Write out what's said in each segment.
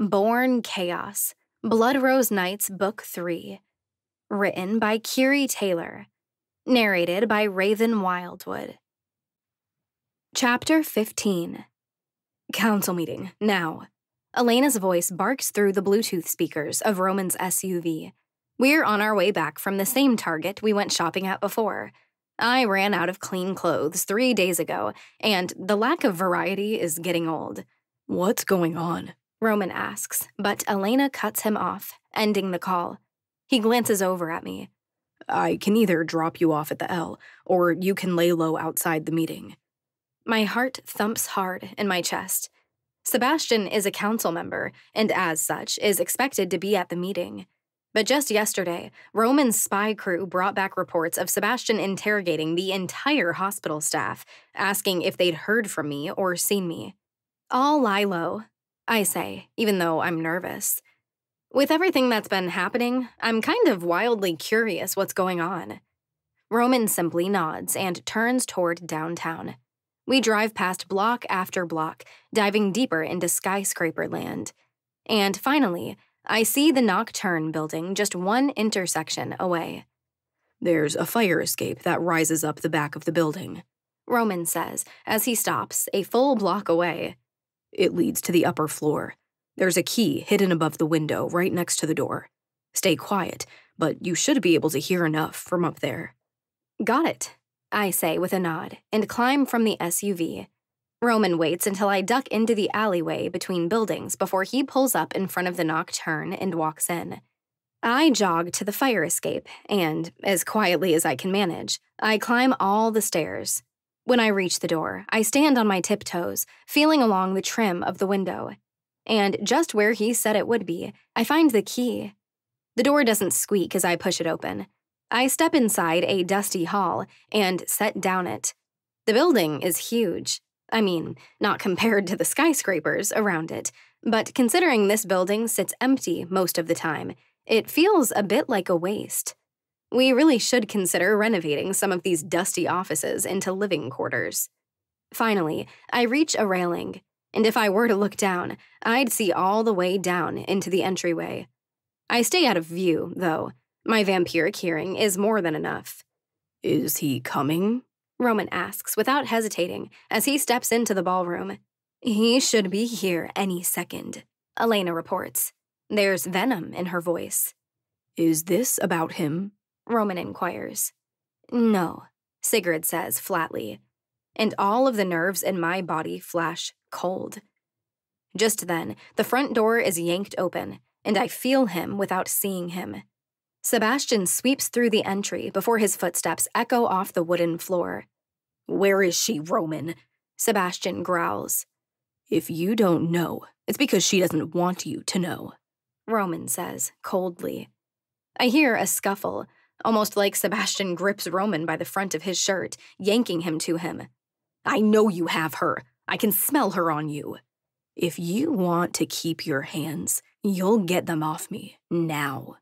Born Chaos, Blood Rose Nights Book 3. Written by Keary Taylor. Narrated by Raven Wildwood. Chapter 15. Council meeting, now. Elena's voice barks through the Bluetooth speakers of Roman's SUV. We're on our way back from the same Target we went shopping at before. I ran out of clean clothes 3 days ago, and the lack of variety is getting old. What's going on? Roman asks, but Elena cuts him off, ending the call. He glances over at me. I can either drop you off at the L, or you can lay low outside the meeting. My heart thumps hard in my chest. Sebastian is a council member, and as such, is expected to be at the meeting. But just yesterday, Roman's spy crew brought back reports of Sebastian interrogating the entire hospital staff, asking if they'd heard from me or seen me. I'll lie low, I say, even though I'm nervous. With everything that's been happening, I'm kind of wildly curious what's going on. Roman simply nods and turns toward downtown. We drive past block after block, diving deeper into skyscraper land. And finally, I see the Nocturne building just one intersection away. There's a fire escape that rises up the back of the building, Roman says as he stops a full block away. It leads to the upper floor. There's a key hidden above the window right next to the door. Stay quiet, but you should be able to hear enough from up there. Got it, I say with a nod, and climb from the SUV. Roman waits until I duck into the alleyway between buildings before he pulls up in front of the Nocturne and walks in. I jog to the fire escape, and, as quietly as I can manage, I climb all the stairs. When I reach the door, I stand on my tiptoes, feeling along the trim of the window. And just where he said it would be, I find the key. The door doesn't squeak as I push it open. I step inside a dusty hall and set down it. The building is huge. I mean, not compared to the skyscrapers around it, but considering this building sits empty most of the time, it feels a bit like a waste. We really should consider renovating some of these dusty offices into living quarters. Finally, I reach a railing, and if I were to look down, I'd see all the way down into the entryway. I stay out of view, though. My vampiric hearing is more than enough. Is he coming? Roman asks without hesitating as he steps into the ballroom. He should be here any second, Elena reports. There's venom in her voice. Is this about him? Roman inquires. No, Sigrid says flatly, and all of the nerves in my body flash cold. Just then, the front door is yanked open, and I feel him without seeing him. Sebastian sweeps through the entry before his footsteps echo off the wooden floor. Where is she, Roman? Sebastian growls. If you don't know, it's because she doesn't want you to know, Roman says coldly. I hear a scuffle, almost like Sebastian grips Roman by the front of his shirt, yanking him to him. I know you have her. I can smell her on you. If you want to keep your hands, you'll get them off me, now.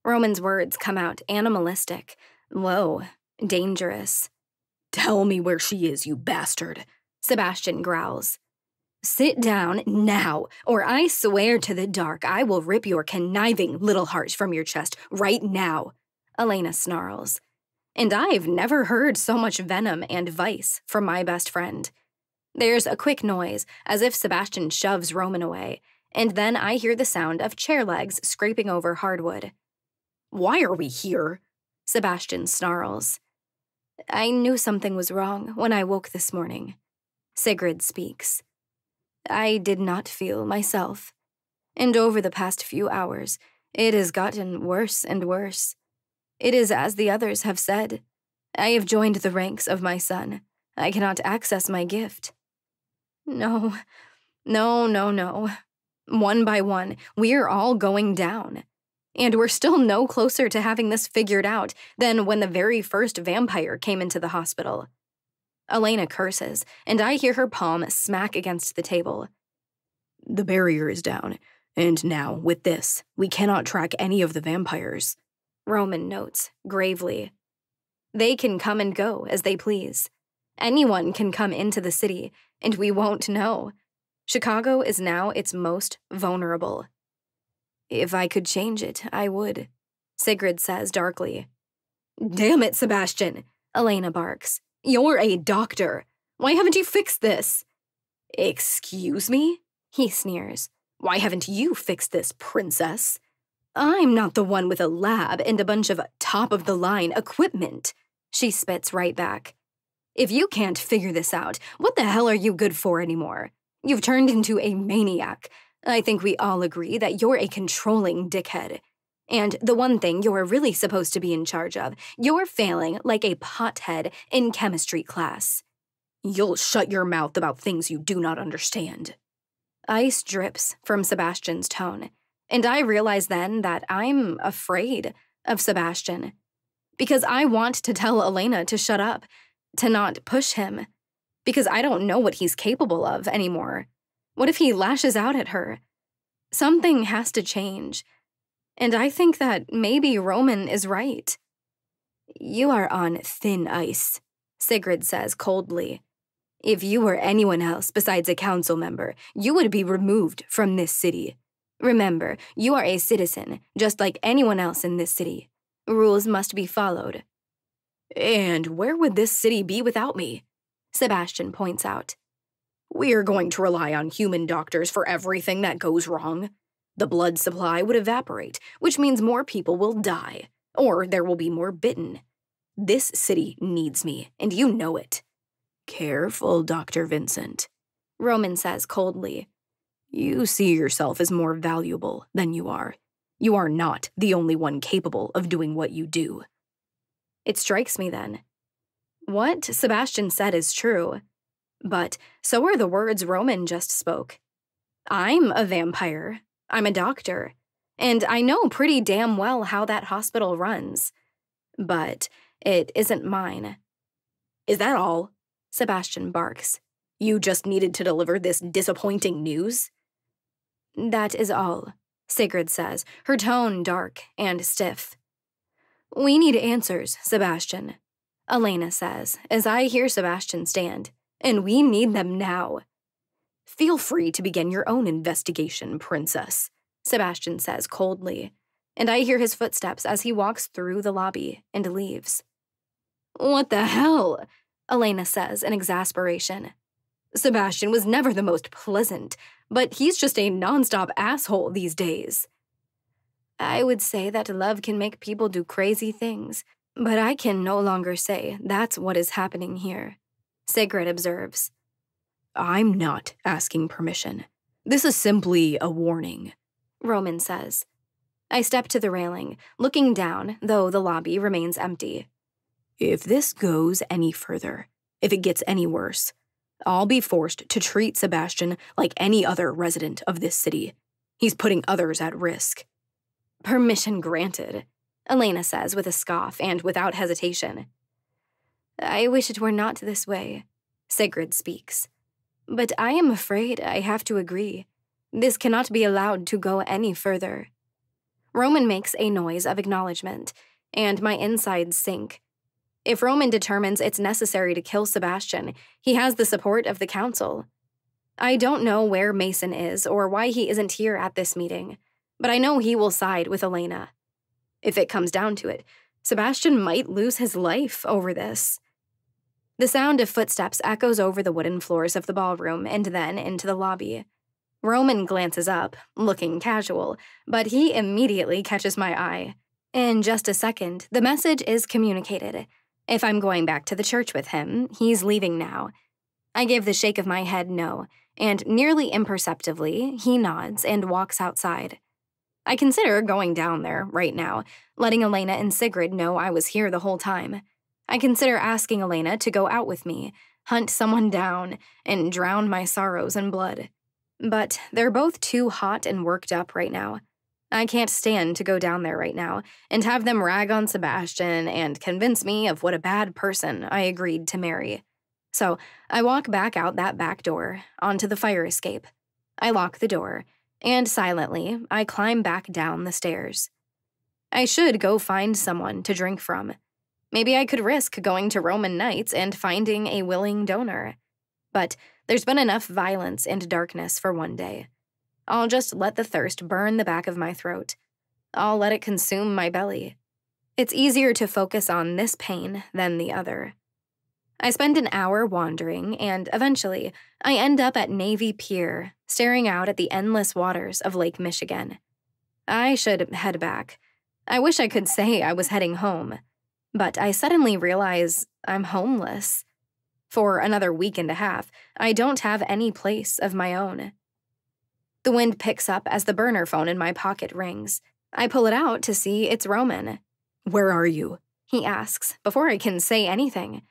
Roman's words come out animalistic, low, dangerous. Tell me where she is, you bastard, Sebastian growls. Sit down now, or I swear to the dark I will rip your conniving little heart from your chest right now, Elena snarls. And I've never heard so much venom and vice from my best friend. There's a quick noise, as if Sebastian shoves Roman away, and then I hear the sound of chair legs scraping over hardwood. Why are we here? Sebastian snarls. I knew something was wrong when I woke this morning. Sigrid speaks. I did not feel myself. And over the past few hours, it has gotten worse and worse. It is as the others have said. I have joined the ranks of my son. I cannot access my gift. No. One by one, we're all going down. And we're still no closer to having this figured out than when the very first vampire came into the hospital. Elena curses, and I hear her palm smack against the table. The barrier is down, and now, with this, we cannot track any of the vampires, Roman notes, gravely. They can come and go as they please. Anyone can come into the city, and we won't know. Chicago is now its most vulnerable. If I could change it, I would, Sigrid says darkly. Damn it, Sebastian, Elena barks. You're a doctor. Why haven't you fixed this? Excuse me? He sneers. Why haven't you fixed this, princess? I'm not the one with a lab and a bunch of top-of-the-line equipment, she spits right back. If you can't figure this out, what the hell are you good for anymore? You've turned into a maniac. I think we all agree that you're a controlling dickhead. And the one thing you're really supposed to be in charge of, you're failing like a pothead in chemistry class. You'll shut your mouth about things you do not understand. Ice drips from Sebastian's tone, and I realize then that I'm afraid of Sebastian. Because I want to tell Elena to shut up, to not push him. Because I don't know what he's capable of anymore. What if he lashes out at her? Something has to change. And I think that maybe Roman is right. You are on thin ice, Sigrid says coldly. If you were anyone else besides a council member, you would be removed from this city. Remember, you are a citizen, just like anyone else in this city. Rules must be followed. And where would this city be without me? Sebastian points out. We're going to rely on human doctors for everything that goes wrong. The blood supply would evaporate, which means more people will die, or there will be more bitten. This city needs me, and you know it. Careful, Dr. Vincent, Roman says coldly. You see yourself as more valuable than you are. You are not the only one capable of doing what you do. It strikes me then. What Sebastian said is true, but so are the words Roman just spoke. I'm a vampire. I'm a doctor, and I know pretty damn well how that hospital runs. But it isn't mine. Is that all? Sebastian barks. You just needed to deliver this disappointing news? That is all, Sigrid says, her tone dark and stiff. We need answers, Sebastian, Elena says, as I hear Sebastian stand, and we need them now. Feel free to begin your own investigation, princess, Sebastian says coldly, and I hear his footsteps as he walks through the lobby and leaves. What the hell? Elena says in exasperation. Sebastian was never the most pleasant, but he's just a nonstop asshole these days. I would say that love can make people do crazy things, but I can no longer say that's what is happening here, Sigrid observes. I'm not asking permission. This is simply a warning, Roman says. I step to the railing, looking down, though the lobby remains empty. If this goes any further, if it gets any worse, I'll be forced to treat Sebastian like any other resident of this city. He's putting others at risk. Permission granted, Elena says with a scoff and without hesitation. I wish it were not this way, Sigrid speaks. But I am afraid I have to agree. This cannot be allowed to go any further. Roman makes a noise of acknowledgement, and my insides sink. If Roman determines it's necessary to kill Sebastian, he has the support of the council. I don't know where Mason is or why he isn't here at this meeting, but I know he will side with Elena. If it comes down to it, Sebastian might lose his life over this. The sound of footsteps echoes over the wooden floors of the ballroom and then into the lobby. Roman glances up, looking casual, but he immediately catches my eye. In just a second, the message is communicated. If I'm going back to the church with him, he's leaving now. I give the shake of my head no, and nearly imperceptibly, he nods and walks outside. I consider going down there right now, letting Elena and Sigrid know I was here the whole time. I consider asking Elena to go out with me, hunt someone down, and drown my sorrows in blood. But they're both too hot and worked up right now. I can't stand to go down there right now and have them rag on Sebastian and convince me of what a bad person I agreed to marry. So I walk back out that back door, onto the fire escape. I lock the door, and silently, I climb back down the stairs. I should go find someone to drink from. Maybe I could risk going to Roman Nights and finding a willing donor. But There's been enough violence and darkness for one day. I'll just let the thirst burn the back of my throat. I'll let it consume my belly. It's easier to focus on this pain than the other. I spend an hour wandering, and eventually, I end up at Navy Pier, staring out at the endless waters of Lake Michigan. I should head back. I wish I could say I was heading home, but I suddenly realize I'm homeless. For another week and a half, I don't have any place of my own. The wind picks up as the burner phone in my pocket rings. I pull it out to see it's Roman. "Where are you?" he asks before I can say anything.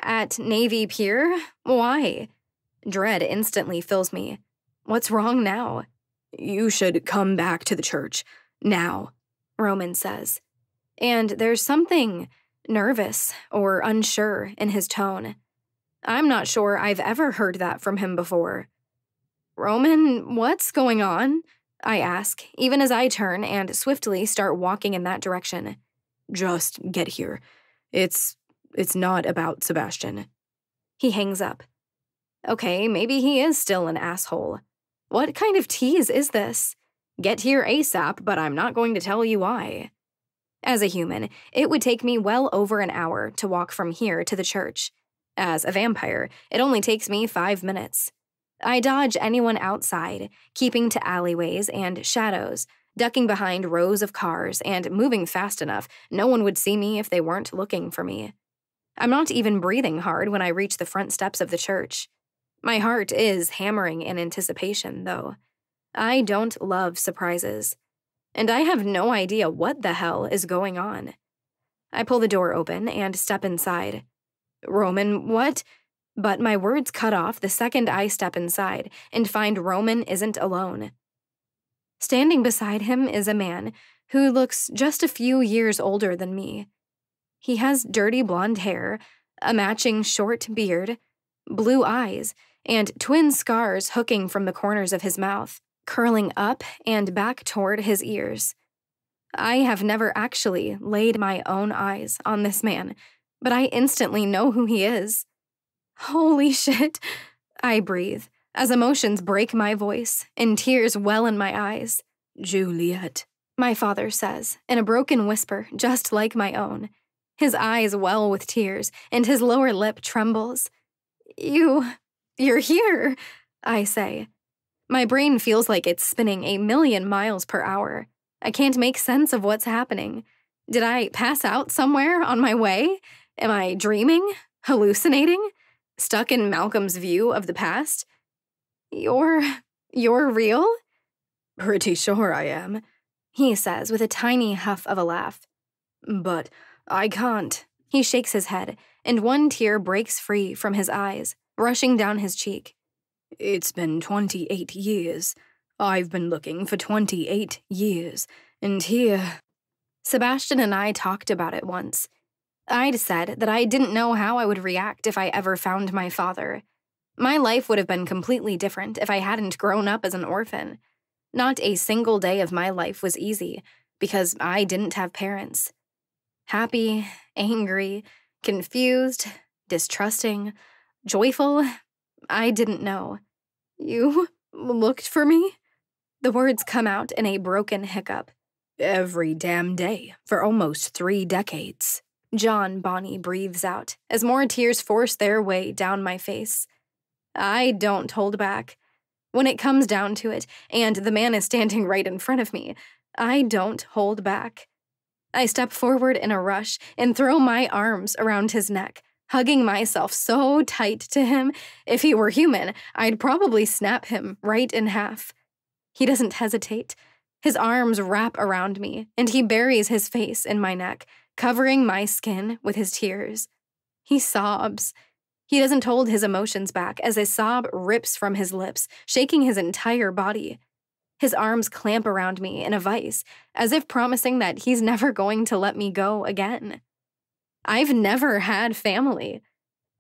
"At Navy Pier? Why?" Dread instantly fills me. What's wrong now? "You should come back to the church. Now," Roman says. And there's something nervous or unsure in his tone. I'm not sure I've ever heard that from him before. "Roman, what's going on?" I ask, even as I turn and swiftly start walking in that direction. "Just get here. It's not about Sebastian." He hangs up. Okay, maybe he is still an asshole. What kind of tease is this? Get here ASAP, but I'm not going to tell you why. As a human, it would take me well over an hour to walk from here to the church. As a vampire, it only takes me 5 minutes. I dodge anyone outside, keeping to alleyways and shadows, ducking behind rows of cars and moving fast enough no one would see me if they weren't looking for me. I'm not even breathing hard when I reach the front steps of the church. My heart is hammering in anticipation, though. I don't love surprises. And I have no idea what the hell is going on. I pull the door open and step inside. "Roman, what?" But my words cut off the second I step inside and find Roman isn't alone. Standing beside him is a man who looks just a few years older than me. He has dirty blonde hair, a matching short beard, blue eyes, and twin scars hooking from the corners of his mouth, curling up and back toward his ears. I have never actually laid my own eyes on this man, but I instantly know who he is. Holy shit, I breathe, as emotions break my voice and tears well in my eyes. "Juliet," my father says, in a broken whisper just like my own. His eyes well with tears, and his lower lip trembles. You're here," I say. My brain feels like it's spinning 1,000,000 miles per hour. I can't make sense of what's happening. Did I pass out somewhere on my way? Am I dreaming? Hallucinating? Stuck in Malcolm's view of the past? You're real?" "Pretty sure I am," he says with a tiny huff of a laugh. "But I can't." He shakes his head, and one tear breaks free from his eyes, rushing down his cheek. "It's been 28 years. I've been looking for 28 years, and here..." Sebastian and I talked about it once. I'd said that I didn't know how I would react if I ever found my father. My life would have been completely different if I hadn't grown up as an orphan. Not a single day of my life was easy, because I didn't have parents. Happy, angry, confused, distrusting, joyful, I didn't know. "You looked for me?" The words come out in a broken hiccup. "Every damn day for almost 3 decades. John Bonnie breathes out as more tears force their way down my face. I don't hold back. When it comes down to it, and the man is standing right in front of me, I don't hold back. I step forward in a rush and throw my arms around his neck, hugging myself so tight to him. If he were human, I'd probably snap him right in half. He doesn't hesitate. His arms wrap around me, and he buries his face in my neck, covering my skin with his tears. He sobs. He doesn't hold his emotions back as a sob rips from his lips, shaking his entire body. His arms clamp around me in a vice, as if promising that he's never going to let me go again. I've never had family.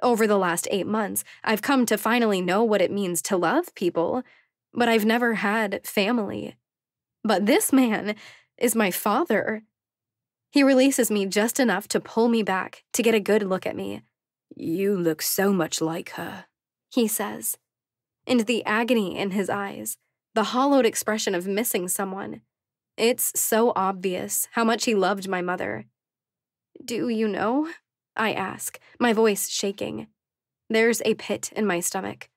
Over the last 8 months, I've come to finally know what it means to love people, but I've never had family. But this man is my father. He releases me just enough to pull me back to get a good look at me. "You look so much like her," he says. and the agony in his eyes, the hollowed expression of missing someone. It's so obvious how much he loved my mother. "Do you know?" I ask, my voice shaking. There's a pit in my stomach.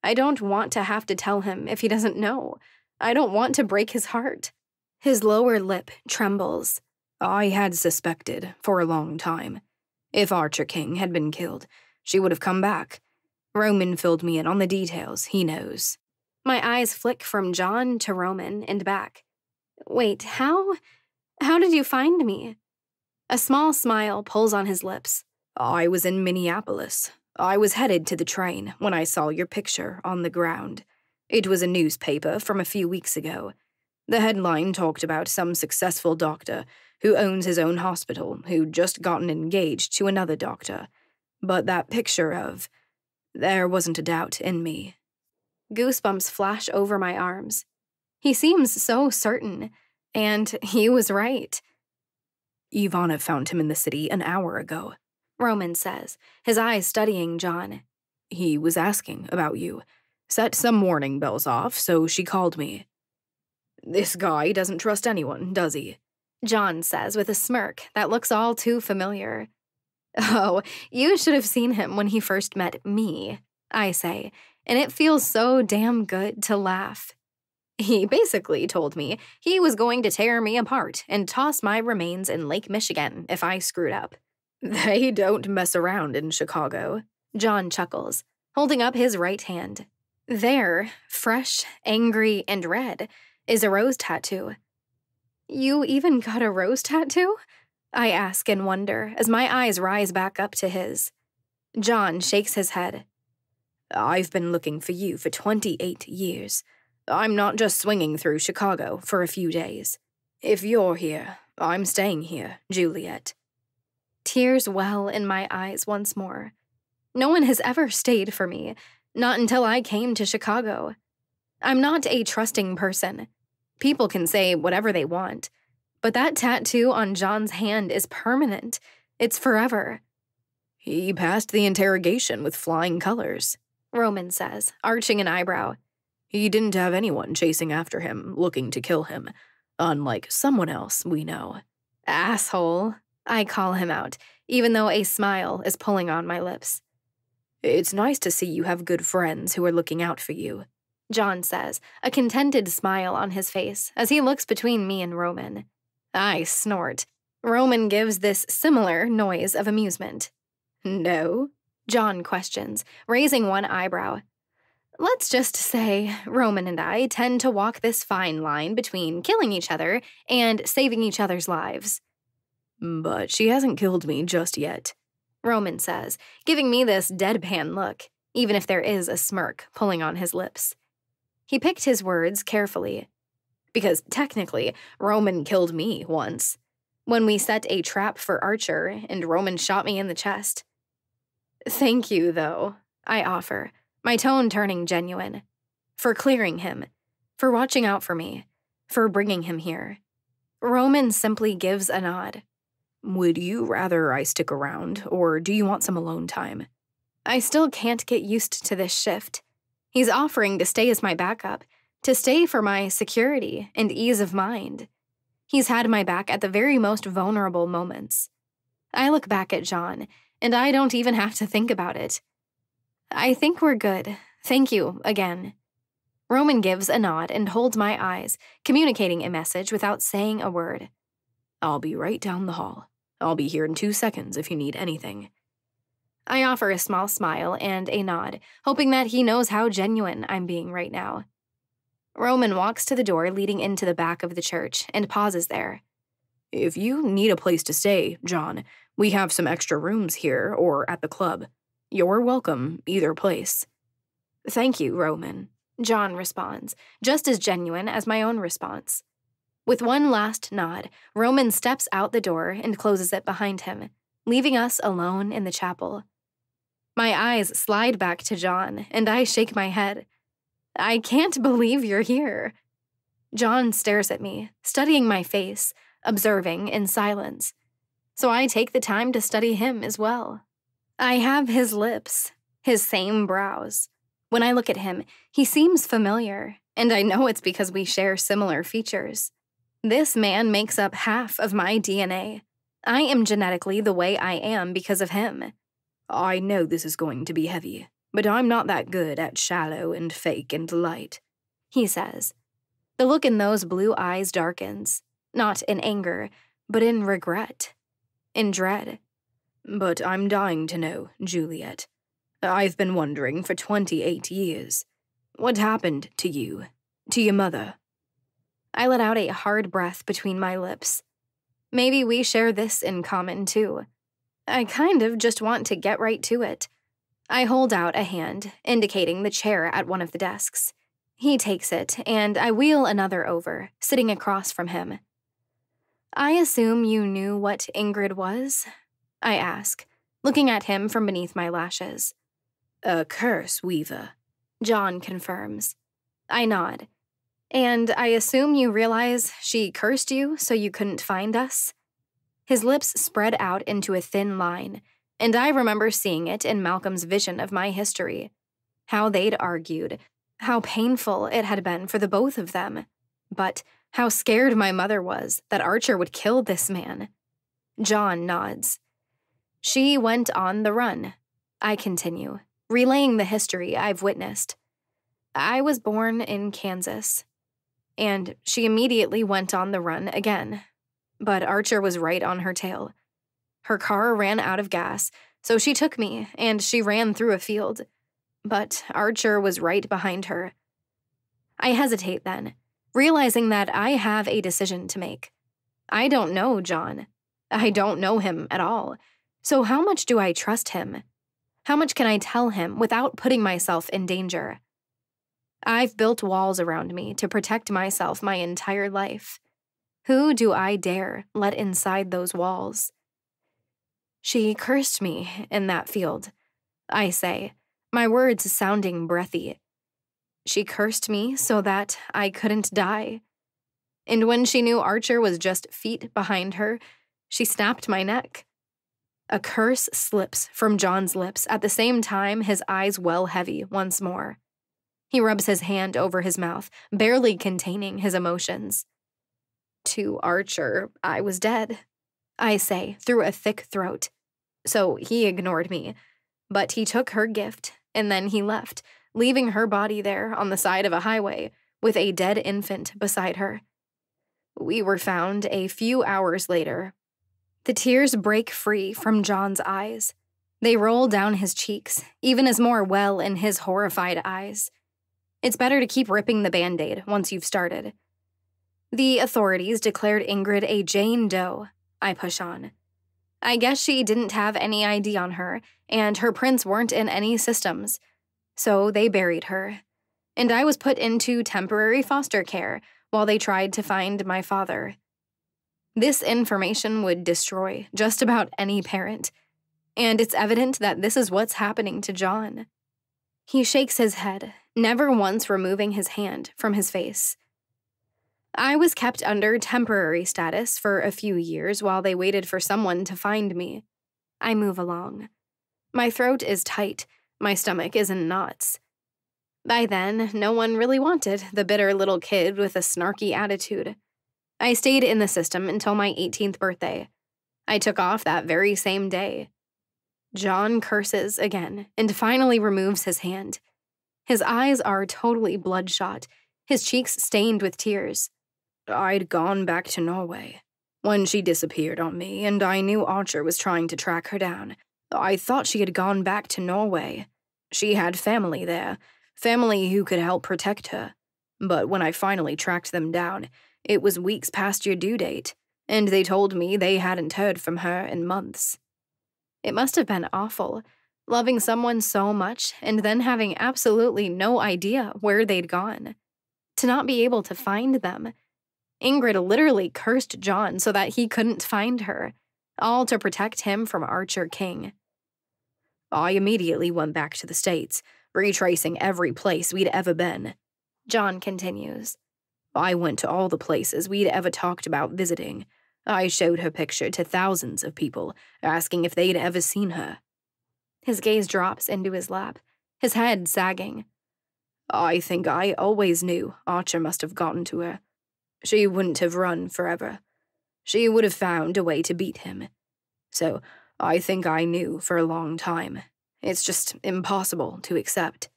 I don't want to have to tell him if he doesn't know. I don't want to break his heart. His lower lip trembles. I had suspected for a long time. If Archer King had been killed, she would have come back. Roman filled me in on the details, he knows. My eyes flick from John to Roman and back. Wait, how did you find me? A small smile pulls on his lips. I was in Minneapolis. I was headed to the train when I saw your picture on the ground. It was a newspaper from a few weeks ago. The headline talked about some successful doctor who owns his own hospital who'd just gotten engaged to another doctor. But that picture of... There wasn't a doubt in me. Goosebumps flash over my arms. He seems so certain, and he was right. Ivana found him in the city an hour ago, Roman says, his eyes studying John. He was asking about you. Set some warning bells off, so she called me. This guy doesn't trust anyone, does he? John says with a smirk that looks all too familiar. Oh, you should have seen him when he first met me, I say, and it feels so damn good to laugh. He basically told me he was going to tear me apart and toss my remains in Lake Michigan if I screwed up. They don't mess around in Chicago, John chuckles, holding up his right hand. There, fresh, angry, and red, is a rose tattoo. You even got a rose tattoo? I ask in wonder as my eyes rise back up to his. John shakes his head. I've been looking for you for 28 years. I'm not just swinging through Chicago for a few days. If you're here, I'm staying here, Juliet. Tears well in my eyes once more. No one has ever stayed for me, not until I came to Chicago. I'm not a trusting person. People can say whatever they want, but that tattoo on John's hand is permanent. It's forever. He passed the interrogation with flying colors, Roman says, arching an eyebrow. He didn't have anyone chasing after him, looking to kill him, unlike someone else we know. Asshole, I call him out, even though a smile is pulling on my lips. It's nice to see you have good friends who are looking out for you, John says, a contented smile on his face as he looks between me and Roman. I snort. Roman gives this similar noise of amusement. No? John questions, raising one eyebrow. Let's just say Roman and I tend to walk this fine line between killing each other and saving each other's lives. But she hasn't killed me just yet, Roman says, giving me this deadpan look, even if there is a smirk pulling on his lips. He picked his words carefully. Because technically, Roman killed me once, when we set a trap for Archer and Roman shot me in the chest. Thank you, though, I offer, my tone turning genuine. For clearing him, for watching out for me, for bringing him here. Roman simply gives a nod. Would you rather I stick around, or do you want some alone time? I still can't get used to this shift. He's offering to stay as my backup, to stay for my security and ease of mind. He's had my back at the very most vulnerable moments. I look back at John, and I don't even have to think about it. I think we're good. Thank you, again. Roman gives a nod and holds my eyes, communicating a message without saying a word. I'll be right down the hall. I'll be here in 2 seconds if you need anything. I offer a small smile and a nod, hoping that he knows how genuine I'm being right now. Roman walks to the door leading into the back of the church and pauses there. If you need a place to stay, John, we have some extra rooms here or at the club. You're welcome either place. Thank you, Roman, John responds, just as genuine as my own response. With one last nod, Roman steps out the door and closes it behind him, leaving us alone in the chapel. My eyes slide back to John, and I shake my head. I can't believe you're here. John stares at me, studying my face, observing in silence. So I take the time to study him as well. I have his lips, his same brows, When I look at him, he seems familiar, and I know it's because we share similar features. This man makes up half of my DNA. I am genetically the way I am because of him. I know this is going to be heavy, but I'm not that good at shallow and fake and light, he says. The look in those blue eyes darkens, not in anger, but in regret, in dread. But I'm dying to know, Juliet. I've been wondering for 28 years. What happened to you, to your mother? I let out a hard breath between my lips. Maybe we share this in common, too. I kind of just want to get right to it. I hold out a hand, indicating the chair at one of the desks. He takes it, and I wheel another over, sitting across from him. I assume you knew what Ingrid was? I ask, looking at him from beneath my lashes. A curse weaver, John confirms. I nod. And I assume you realize she cursed you so you couldn't find us? His lips spread out into a thin line, and I remember seeing it in Malcolm's vision of my history. How they'd argued, how painful it had been for the both of them, but how scared my mother was that Archer would kill this man. John nods. She went on the run, I continue, relaying the history I've witnessed. I was born in Kansas, and she immediately went on the run again. But Archer was right on her tail. Her car ran out of gas, so she took me, and she ran through a field. But Archer was right behind her. I hesitate then, realizing that I have a decision to make. I don't know John. I don't know him at all. So how much do I trust him? How much can I tell him without putting myself in danger? I've built walls around me to protect myself my entire life. Who do I dare let inside those walls? She cursed me in that field, I say, my words sounding breathy. She cursed me so that I couldn't die. And when she knew Archer was just feet behind her, she snapped my neck. A curse slips from John's lips at the same time his eyes well heavy once more. He rubs his hand over his mouth, barely containing his emotions. To Archer, I was dead, I say through a thick throat. So he ignored me, but he took her gift, and then he left, leaving her body there on the side of a highway with a dead infant beside her. We were found a few hours later. The tears break free from John's eyes. They roll down his cheeks, even as more well in his horrified eyes. It's better to keep ripping the Band-Aid once you've started. The authorities declared Ingrid a Jane Doe, I push on. I guess she didn't have any ID on her, and her prints weren't in any systems. So they buried her. And I was put into temporary foster care while they tried to find my father. This information would destroy just about any parent, and it's evident that this is what's happening to John. He shakes his head, never once removing his hand from his face. I was kept under temporary status for a few years while they waited for someone to find me. I move along. My throat is tight, my stomach is in knots. By then, no one really wanted the bitter little kid with a snarky attitude. I stayed in the system until my 18th birthday. I took off that very same day. John curses again and finally removes his hand. His eyes are totally bloodshot, his cheeks stained with tears. I'd gone back to Norway when she disappeared on me, and I knew Archer was trying to track her down. I thought she had gone back to Norway. She had family there, family who could help protect her. But when I finally tracked them down, it was weeks past your due date, and they told me they hadn't heard from her in months. It must have been awful, loving someone so much and then having absolutely no idea where they'd gone. To not be able to find them. Ingrid literally cursed John so that he couldn't find her, all to protect him from Archer King. I immediately went back to the States, retracing every place we'd ever been. John continues. I went to all the places we'd ever talked about visiting. I showed her picture to thousands of people, asking if they'd ever seen her. His gaze drops into his lap, his head sagging. I think I always knew Archer must have gotten to her. She wouldn't have run forever. She would have found a way to beat him. So I think I knew for a long time. It's just impossible to accept.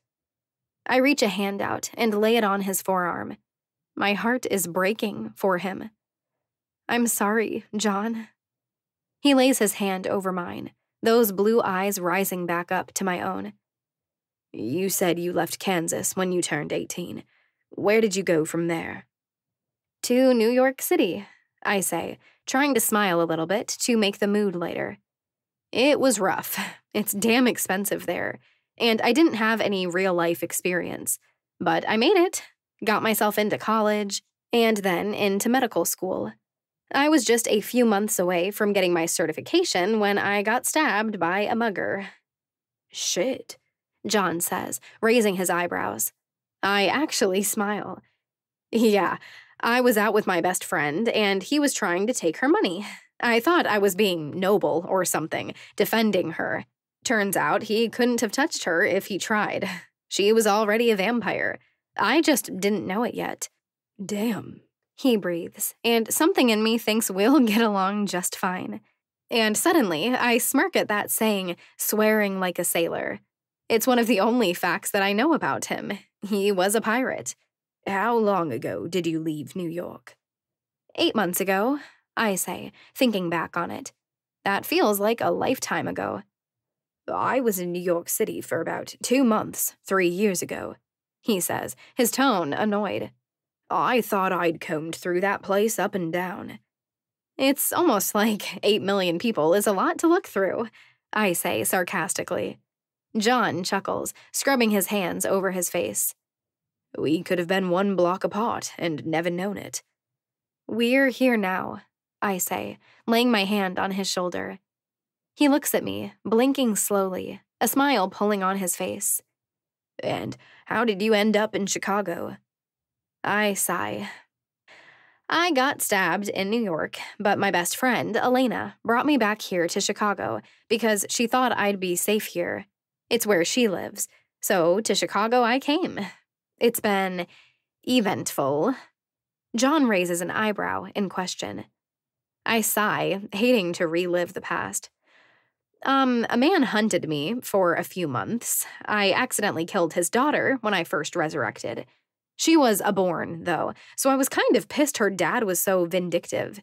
I reach a hand out and lay it on his forearm. My heart is breaking for him. I'm sorry, John. He lays his hand over mine, those blue eyes rising back up to my own. You said you left Kansas when you turned 18. Where did you go from there? To New York City, I say, trying to smile a little bit to make the mood lighter. It was rough. It's damn expensive there, and I didn't have any real-life experience. But I made it, got myself into college, and then into medical school. I was just a few months away from getting my certification when I got stabbed by a mugger. Shit, John says, raising his eyebrows. I actually smile. Yeah, I was out with my best friend, and he was trying to take her money. I thought I was being noble or something, defending her. Turns out he couldn't have touched her if he tried. She was already a vampire. I just didn't know it yet. Damn. He breathes, and something in me thinks we'll get along just fine. And suddenly, I smirk at that saying, swearing like a sailor. It's one of the only facts that I know about him. He was a pirate. How long ago did you leave New York? 8 months ago, I say, thinking back on it. That feels like a lifetime ago. I was in New York City for about 2 months, 3 years ago, he says, his tone annoyed. I thought I'd combed through that place up and down. It's almost like 8 million people is a lot to look through, I say sarcastically. John chuckles, scrubbing his hands over his face. We could have been 1 block apart and never known it. We're here now, I say, laying my hand on his shoulder. He looks at me, blinking slowly, a smile pulling on his face. And how did you end up in Chicago? I sigh. I got stabbed in New York, but my best friend, Elena, brought me back here to Chicago because she thought I'd be safe here. It's where she lives, so to Chicago I came. It's been eventful. John raises an eyebrow in question. I sigh, hating to relive the past. A man hunted me for a few months. I accidentally killed his daughter when I first resurrected. She was aborn, though, so I was kind of pissed her dad was so vindictive.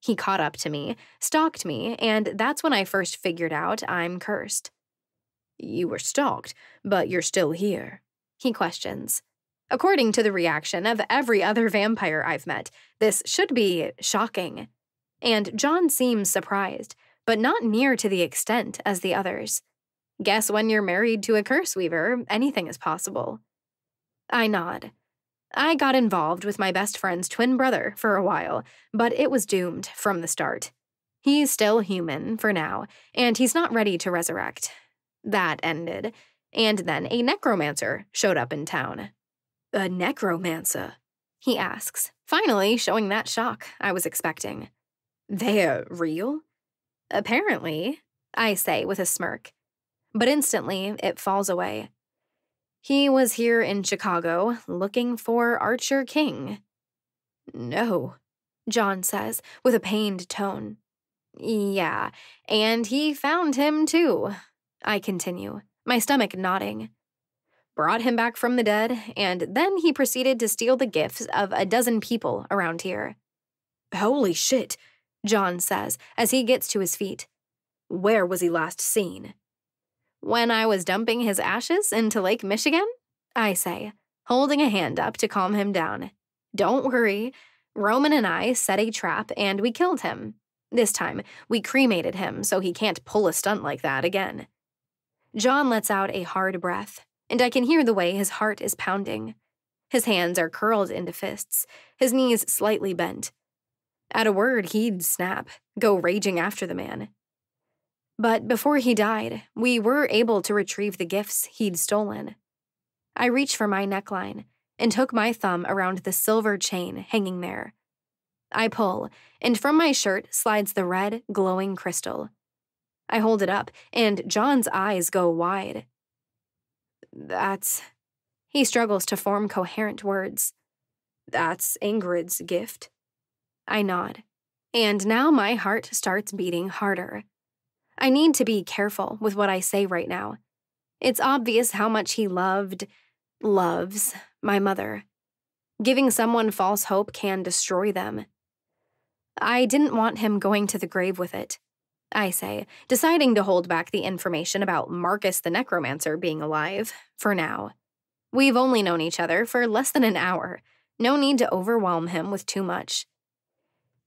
He caught up to me, stalked me, and that's when I first figured out I'm cursed. You were stalked, but you're still here, he questions. According to the reaction of every other vampire I've met, this should be shocking. And John seems surprised, but not near to the extent as the others. Guess when you're married to a curse weaver, anything is possible. I nod. I got involved with my best friend's twin brother for a while, but it was doomed from the start. He's still human for now, and he's not ready to resurrect. That ended, and then a necromancer showed up in town. A necromancer? He asks, finally showing that shock I was expecting. They're real? Apparently, I say with a smirk. But instantly, it falls away. He was here in Chicago looking for Archer King. No, John says with a pained tone. Yeah, and he found him too, I continue, my stomach nodding. Brought him back from the dead, and then he proceeded to steal the gifts of a dozen people around here. Holy shit, John says as he gets to his feet. Where was he last seen? When I was dumping his ashes into Lake Michigan, I say, holding a hand up to calm him down. Don't worry. Roman and I set a trap and we killed him. This time, we cremated him so he can't pull a stunt like that again. John lets out a hard breath, and I can hear the way his heart is pounding. His hands are curled into fists, his knees slightly bent. At a word, he'd snap, go raging after the man. But before he died, we were able to retrieve the gifts he'd stolen. I reached for my neckline and took my thumb around the silver chain hanging there. I pull, and from my shirt slides the red, glowing crystal. I hold it up, and John's eyes go wide. He struggles to form coherent words. That's Ingrid's gift. I nod. And now my heart starts beating harder. I need to be careful with what I say right now. It's obvious how much he loves my mother. Giving someone false hope can destroy them. I didn't want him going to the grave with it, I say, deciding to hold back the information about Marcus the Necromancer being alive, for now. We've only known each other for less than an hour. No need to overwhelm him with too much.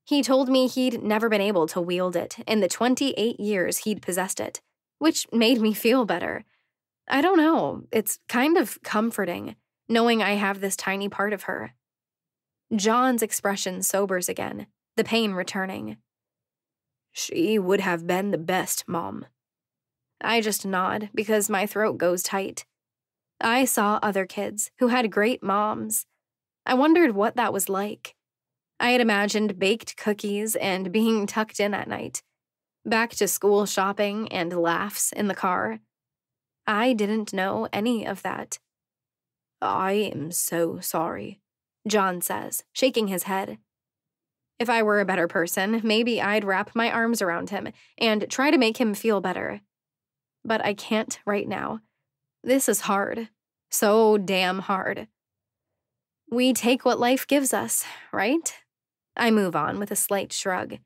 He told me he'd never been able to wield it in the 28 years he'd possessed it, which made me feel better. I don't know, it's kind of comforting, knowing I have this tiny part of her. John's expression sobers again, the pain returning. She would have been the best, Mom. I just nod because my throat goes tight. I saw other kids who had great moms. I wondered what that was like. I had imagined baked cookies and being tucked in at night, back to school shopping and laughs in the car. I didn't know any of that. I am so sorry, John says, shaking his head. If I were a better person, maybe I'd wrap my arms around him and try to make him feel better. But I can't right now. This is hard. So damn hard. We take what life gives us, right? I move on with a slight shrug.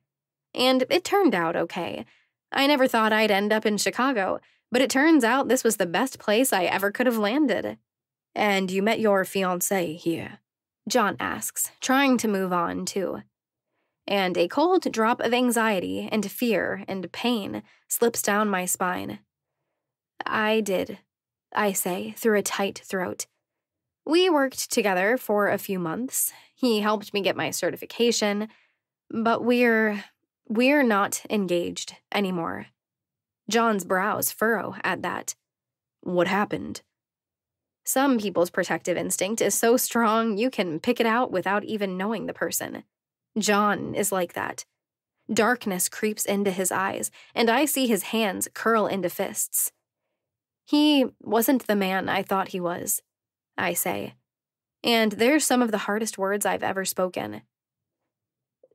And it turned out okay. I never thought I'd end up in Chicago, but it turns out this was the best place I ever could have landed. And you met your fiancé here? John asks, trying to move on, too. And a cold drop of anxiety and fear and pain slips down my spine. I did, I say through a tight throat. We worked together for a few months. He helped me get my certification, but we're not engaged anymore. John's brows furrow at that. What happened? Some people's protective instinct is so strong you can pick it out without even knowing the person. John is like that. Darkness creeps into his eyes, and I see his hands curl into fists. He wasn't the man I thought he was, I say. And they're some of the hardest words I've ever spoken.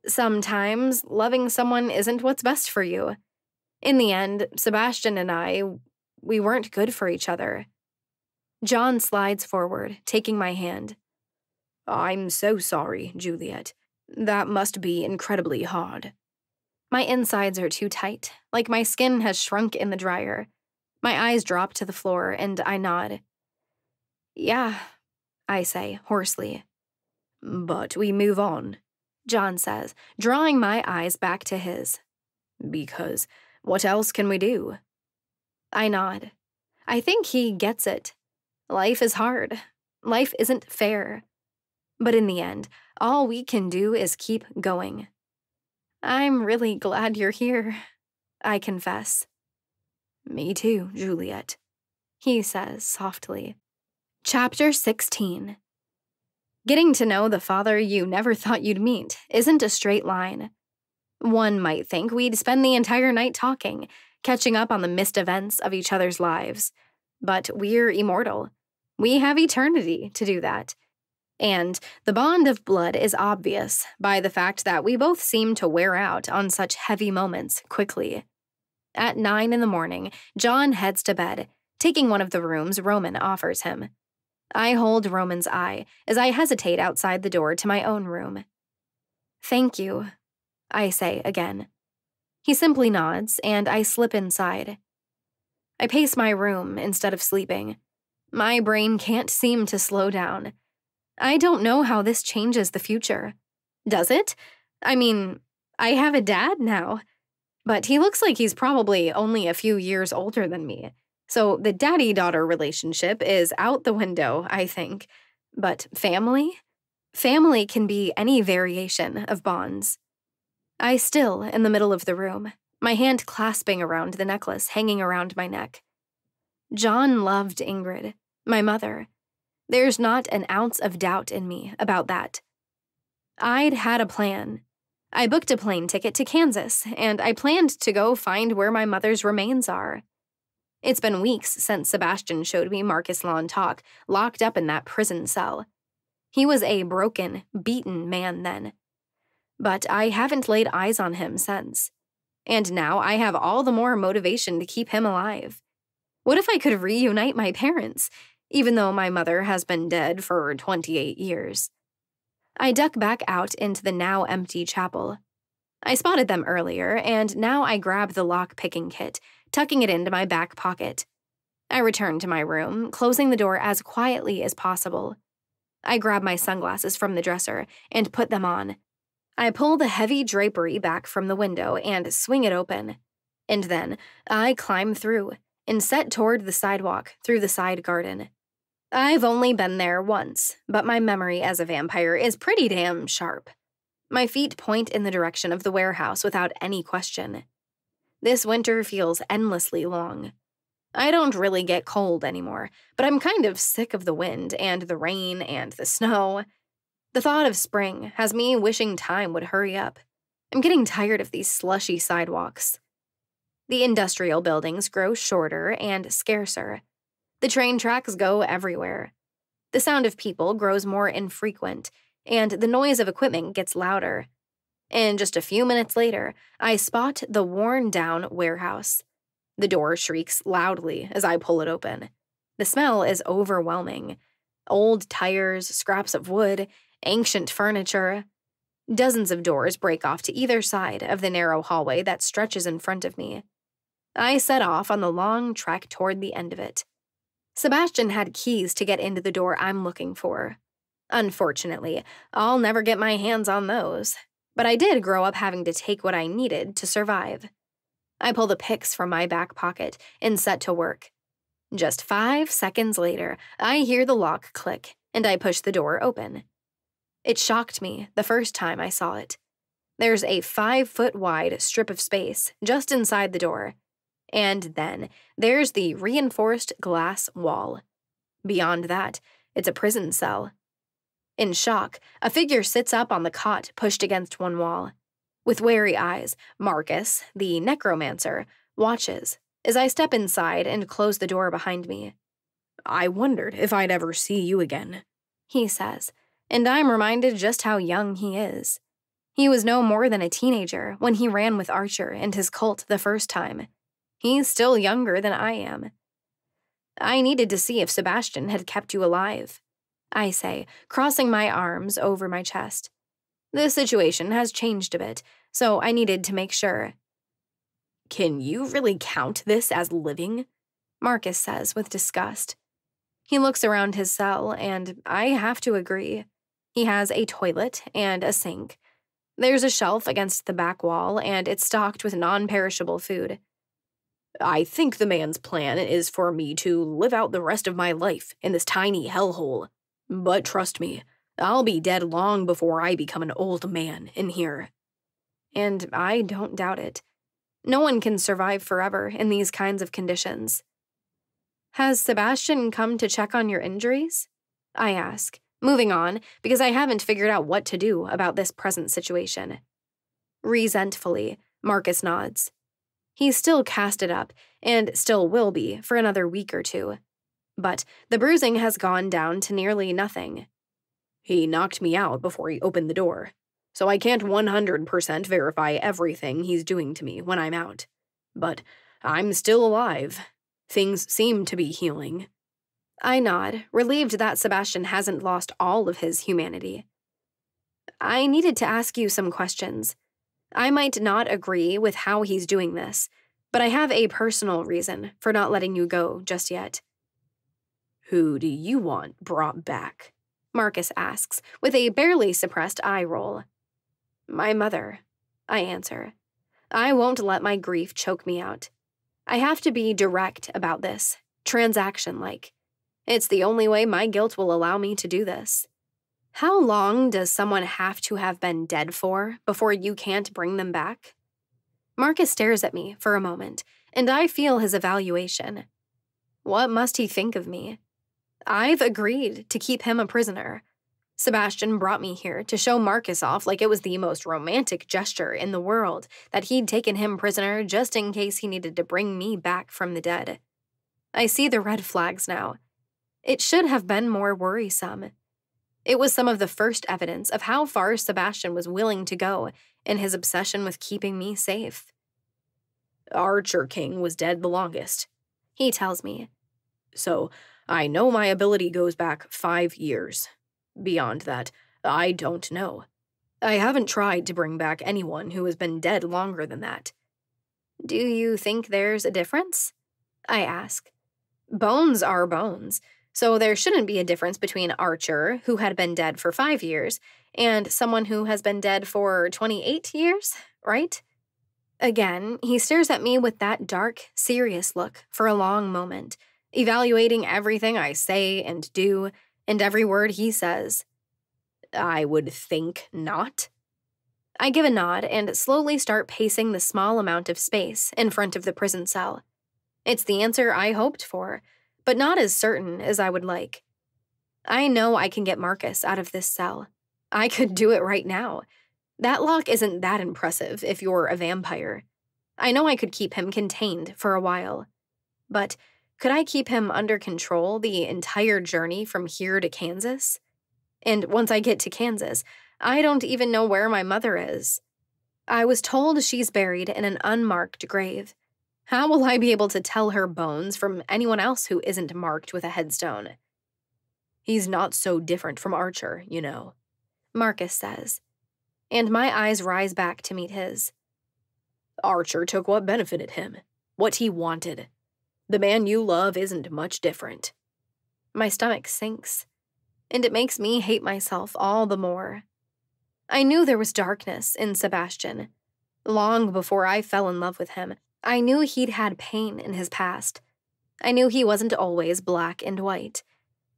Sometimes loving someone isn't what's best for you. In the end, Sebastian and we weren't good for each other. John slides forward, taking my hand. I'm so sorry, Juliet. That must be incredibly hard. My insides are too tight, like my skin has shrunk in the dryer. My eyes drop to the floor, and I nod. Yeah, I say, hoarsely. But we move on, John says, drawing my eyes back to his. Because what else can we do? I nod. I think he gets it. Life is hard. Life isn't fair. But in the end, all we can do is keep going. I'm really glad you're here, I confess. Me too, Juliet, he says softly. Chapter 16. Getting to know the father you never thought you'd meet isn't a straight line. One might think we'd spend the entire night talking, catching up on the missed events of each other's lives. But we're immortal. We have eternity to do that. And the bond of blood is obvious by the fact that we both seem to wear out on such heavy moments quickly. At 9 a.m, John heads to bed, taking one of the rooms Roman offers him. I hold Roman's eye as I hesitate outside the door to my own room. Thank you, I say again. He simply nods, and I slip inside. I pace my room instead of sleeping. My brain can't seem to slow down. I don't know how this changes the future. Does it? I mean, I have a dad now. But he looks like he's probably only a few years older than me. So the daddy-daughter relationship is out the window, I think. But family? Family can be any variation of bonds. I still in the middle of the room, my hand clasping around the necklace hanging around my neck. John loved Ingrid, my mother. There's not an ounce of doubt in me about that. I'd had a plan. I booked a plane ticket to Kansas, and I planned to go find where my mother's remains are. It's been weeks since Sebastian showed me Marcus Lontalk locked up in that prison cell. He was a broken, beaten man then. But I haven't laid eyes on him since. And now I have all the more motivation to keep him alive. What if I could reunite my parents, even though my mother has been dead for 28 years? I duck back out into the now empty chapel. I spotted them earlier, and now I grab the lock-picking kit, tucking it into my back pocket. I return to my room, closing the door as quietly as possible. I grab my sunglasses from the dresser and put them on. I pull the heavy drapery back from the window and swing it open. And then I climb through and set toward the sidewalk through the side garden. I've only been there once, but my memory as a vampire is pretty damn sharp. My feet point in the direction of the warehouse without any question. This winter feels endlessly long. I don't really get cold anymore, but I'm kind of sick of the wind and the rain and the snow. The thought of spring has me wishing time would hurry up. I'm getting tired of these slushy sidewalks. The industrial buildings grow shorter and scarcer. The train tracks go everywhere. The sound of people grows more infrequent, and the noise of equipment gets louder. And just a few minutes later, I spot the worn-down warehouse. The door shrieks loudly as I pull it open. The smell is overwhelming. Old tires, scraps of wood, ancient furniture. Dozens of doors break off to either side of the narrow hallway that stretches in front of me. I set off on the long trek toward the end of it. Sebastian had keys to get into the door I'm looking for. Unfortunately, I'll never get my hands on those, but I did grow up having to take what I needed to survive. I pull the picks from my back pocket and set to work. Just 5 seconds later, I hear the lock click, and I push the door open. It shocked me the first time I saw it. There's a 5-foot-wide strip of space just inside the door, and then there's the reinforced glass wall. Beyond that, it's a prison cell. In shock, a figure sits up on the cot pushed against one wall. With wary eyes, Marcus, the necromancer, watches as I step inside and close the door behind me. "I wondered if I'd ever see you again," he says, and I'm reminded just how young he is. He was no more than a teenager when he ran with Archer and his cult the first time. He's still younger than I am. I needed to see if Sebastian had kept you alive, I say, crossing my arms over my chest. The situation has changed a bit, so I needed to make sure. "Can you really count this as living?" Marcus says with disgust. He looks around his cell, and I have to agree. He has a toilet and a sink. There's a shelf against the back wall, and it's stocked with non-perishable food. "I think the man's plan is for me to live out the rest of my life in this tiny hellhole. But trust me, I'll be dead long before I become an old man in here." And I don't doubt it. No one can survive forever in these kinds of conditions. Has Sebastian come to check on your injuries? I ask, moving on because I haven't figured out what to do about this present situation. Resentfully, Marcus nods. He's still casted up, and still will be for another week or two. But the bruising has gone down to nearly nothing. "He knocked me out before he opened the door, so I can't 100% verify everything he's doing to me when I'm out. But I'm still alive. Things seem to be healing." I nod, relieved that Sebastian hasn't lost all of his humanity. I needed to ask you some questions. I might not agree with how he's doing this, but I have a personal reason for not letting you go just yet. "Who do you want brought back?" Marcus asks, with a barely suppressed eye roll. "My mother," I answer. I won't let my grief choke me out. I have to be direct about this, transaction-like. It's the only way my guilt will allow me to do this. How long does someone have to have been dead for before you can't bring them back? Marcus stares at me for a moment, and I feel his evaluation. What must he think of me? I've agreed to keep him a prisoner. Sebastian brought me here to show Marcus off like it was the most romantic gesture in the world, that he'd taken him prisoner just in case he needed to bring me back from the dead. I see the red flags now. It should have been more worrisome. It was some of the first evidence of how far Sebastian was willing to go in his obsession with keeping me safe. Archer King was dead the longest, he tells me. So I know my ability goes back 5 years. Beyond that, I don't know. I haven't tried to bring back anyone who has been dead longer than that. Do you think there's a difference? I ask. Bones are bones, so there shouldn't be a difference between Archer, who had been dead for 5 years, and someone who has been dead for 28 years, right? Again, he stares at me with that dark, serious look for a long moment, evaluating everything I say and do, and every word he says. I would think not. I give a nod and slowly start pacing the small amount of space in front of the prison cell. It's the answer I hoped for, but not as certain as I would like. I know I can get Marcus out of this cell. I could do it right now. That lock isn't that impressive if you're a vampire. I know I could keep him contained for a while. But could I keep him under control the entire journey from here to Kansas? And once I get to Kansas, I don't even know where my mother is. I was told she's buried in an unmarked grave. How will I be able to tell her bones from anyone else who isn't marked with a headstone? He's not so different from Archer, you know, Marcus says. And my eyes rise back to meet his. Archer took what benefited him, what he wanted. The man you love isn't much different. My stomach sinks, and it makes me hate myself all the more. I knew there was darkness in Sebastian. Long before I fell in love with him, I knew he'd had pain in his past. I knew he wasn't always black and white,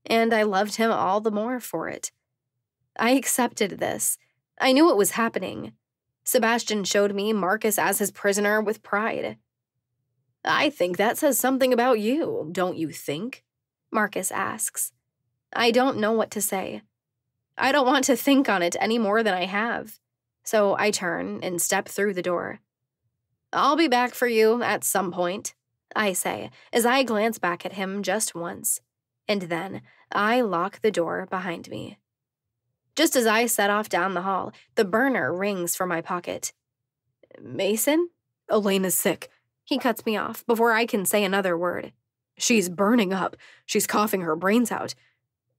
and I loved him all the more for it. I accepted this. I knew it was happening. Sebastian showed me Marcus as his prisoner with pride. I think that says something about you, don't you think? Marcus asks. I don't know what to say. I don't want to think on it any more than I have, so I turn and step through the door. I'll be back for you at some point, I say, as I glance back at him just once, and then I lock the door behind me. Just as I set off down the hall, the burner rings from my pocket. Mason? Elena's sick. He cuts me off before I can say another word. She's burning up. She's coughing her brains out.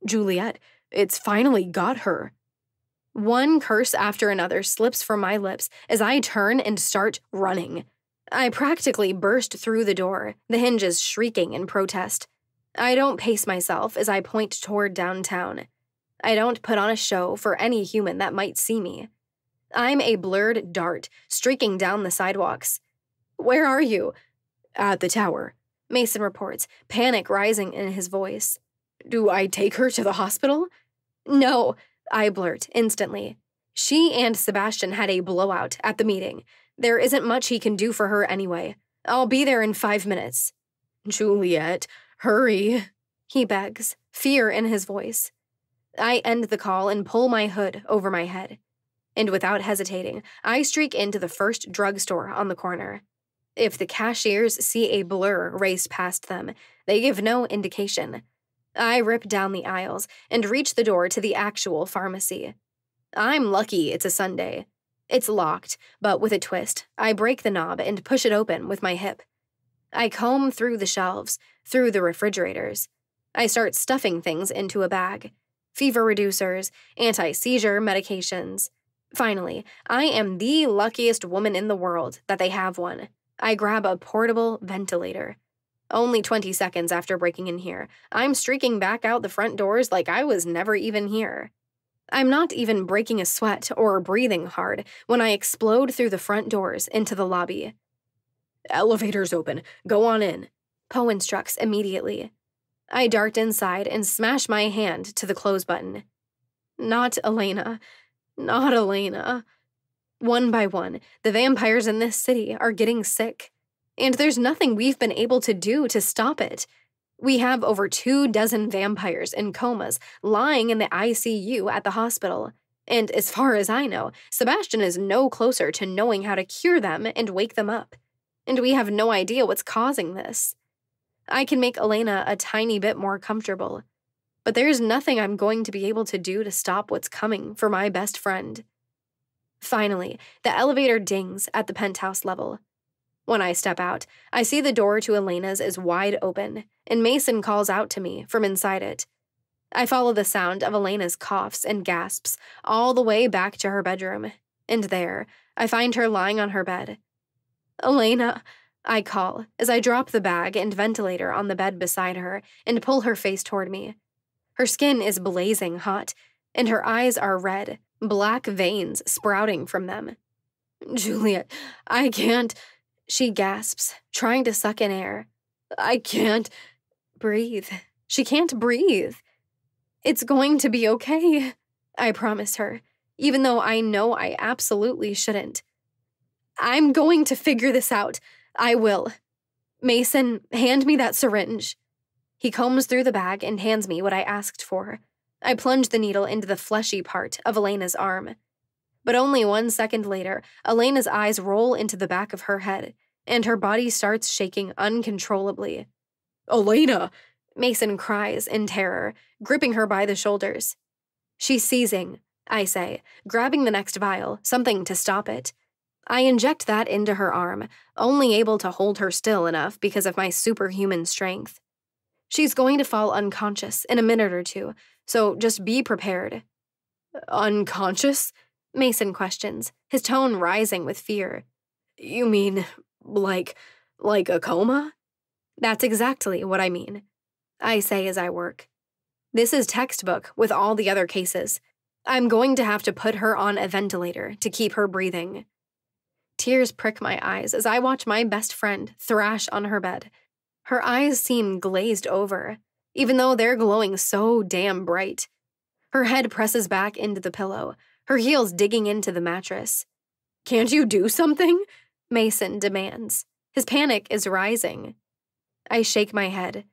Juliet, it's finally got her. One curse after another slips from my lips as I turn and start running. I practically burst through the door, the hinges shrieking in protest. I don't pace myself as I point toward downtown. I don't put on a show for any human that might see me. I'm a blurred dart streaking down the sidewalks. Where are you? At the tower, Mason reports, panic rising in his voice. Do I take her to the hospital? No, I blurt instantly. She and Sebastian had a blowout at the meeting. There isn't much he can do for her anyway. I'll be there in 5 minutes. Juliet, hurry, he begs, fear in his voice. I end the call and pull my hood over my head. And without hesitating, I streak into the first drugstore on the corner. If the cashiers see a blur raced past them, they give no indication. I rip down the aisles and reach the door to the actual pharmacy. I'm lucky it's a Sunday. It's locked, but with a twist, I break the knob and push it open with my hip. I comb through the shelves, through the refrigerators. I start stuffing things into a bag. Fever reducers, anti-seizure medications. Finally, I am the luckiest woman in the world that they have one. I grab a portable ventilator. Only 20 seconds after breaking in here, I'm streaking back out the front doors like I was never even here. I'm not even breaking a sweat or breathing hard when I explode through the front doors into the lobby. Elevator's open. Go on in, Poe instructs immediately. I dart inside and smash my hand to the close button. Not Elena. Not Elena. One by one, the vampires in this city are getting sick. And there's nothing we've been able to do to stop it. We have over 24 vampires in comas lying in the ICU at the hospital. And as far as I know, Sebastian is no closer to knowing how to cure them and wake them up. And we have no idea what's causing this. I can make Elena a tiny bit more comfortable. But there's nothing I'm going to be able to do to stop what's coming for my best friend. Finally, the elevator dings at the penthouse level. When I step out, I see the door to Elena's is wide open, and Mason calls out to me from inside it. I follow the sound of Elena's coughs and gasps all the way back to her bedroom, and there, I find her lying on her bed. "Elena," I call as I drop the bag and ventilator on the bed beside her and pull her face toward me. Her skin is blazing hot, and her eyes are red, black veins sprouting from them. "Juliet, I can't," she gasps, trying to suck in air. "I can't breathe. She can't breathe." "It's going to be okay," I promise her, even though I know I absolutely shouldn't. "I'm going to figure this out. I will. Mason, hand me that syringe." He combs through the bag and hands me what I asked for. I plunge the needle into the fleshy part of Elena's arm. But only 1 second later, Elena's eyes roll into the back of her head, and her body starts shaking uncontrollably. "Elena!" Mason cries in terror, gripping her by the shoulders. "She's seizing," I say, grabbing the next vial, something to stop it. I inject that into her arm, only able to hold her still enough because of my superhuman strength. "She's going to fall unconscious in a minute or two, so just be prepared." "Unconscious?" Mason questions, his tone rising with fear. "You mean, like a coma?" "That's exactly what I mean," I say as I work. "This is textbook with all the other cases. I'm going to have to put her on a ventilator to keep her breathing." Tears prick my eyes as I watch my best friend thrash on her bed. Her eyes seem glazed over, even though they're glowing so damn bright. Her head presses back into the pillow, her heels digging into the mattress. "Can't you do something?" Mason demands. His panic is rising. I shake my head.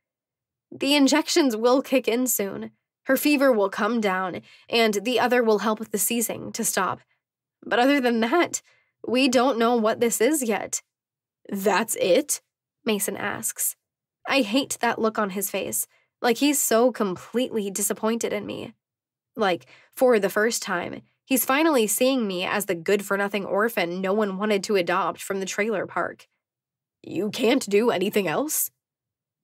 "The injections will kick in soon. Her fever will come down, and the other will help with the seizing to stop. But other than that, we don't know what this is yet." "That's it?" Mason asks. I hate that look on his face, like he's so completely disappointed in me. Like, for the first time, he's finally seeing me as the good-for-nothing orphan no one wanted to adopt from the trailer park. "You can't do anything else?"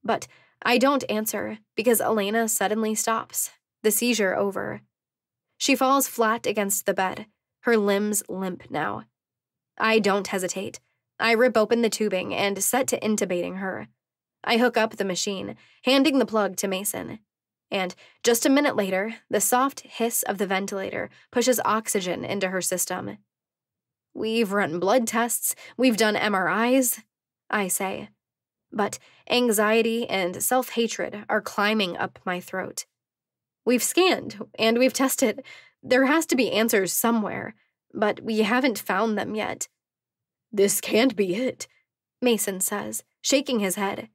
But I don't answer because Elena suddenly stops, the seizure over. She falls flat against the bed, her limbs limp now. I don't hesitate. I rip open the tubing and set to intubating her. I hook up the machine, handing the plug to Mason. And just a minute later, the soft hiss of the ventilator pushes oxygen into her system. "We've run blood tests, we've done MRIs," I say. But anxiety and self-hatred are climbing up my throat. "We've scanned, and we've tested. There has to be answers somewhere, but we haven't found them yet." "This can't be it," Mason says, shaking his head.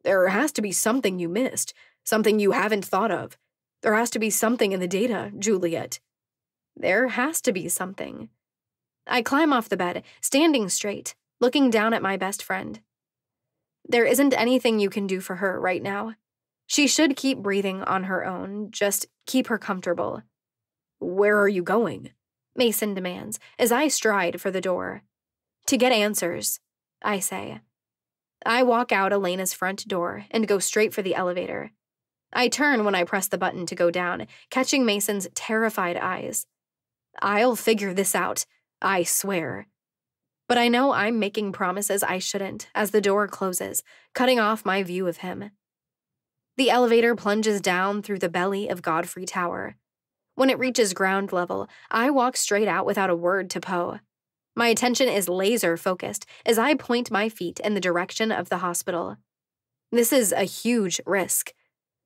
"There has to be something you missed, something you haven't thought of. There has to be something in the data, Juliet." There has to be something. I climb off the bed, standing straight, looking down at my best friend. "There isn't anything you can do for her right now. She should keep breathing on her own, just keep her comfortable." "Where are you going?" Mason demands, as I stride for the door. "To get answers," I say. I walk out Elena's front door and go straight for the elevator. I turn when I press the button to go down, catching Mason's terrified eyes. "I'll figure this out, I swear." But I know I'm making promises I shouldn't as the door closes, cutting off my view of him. The elevator plunges down through the belly of Godfrey Tower. When it reaches ground level, I walk straight out without a word to Poe. My attention is laser-focused as I point my feet in the direction of the hospital. This is a huge risk.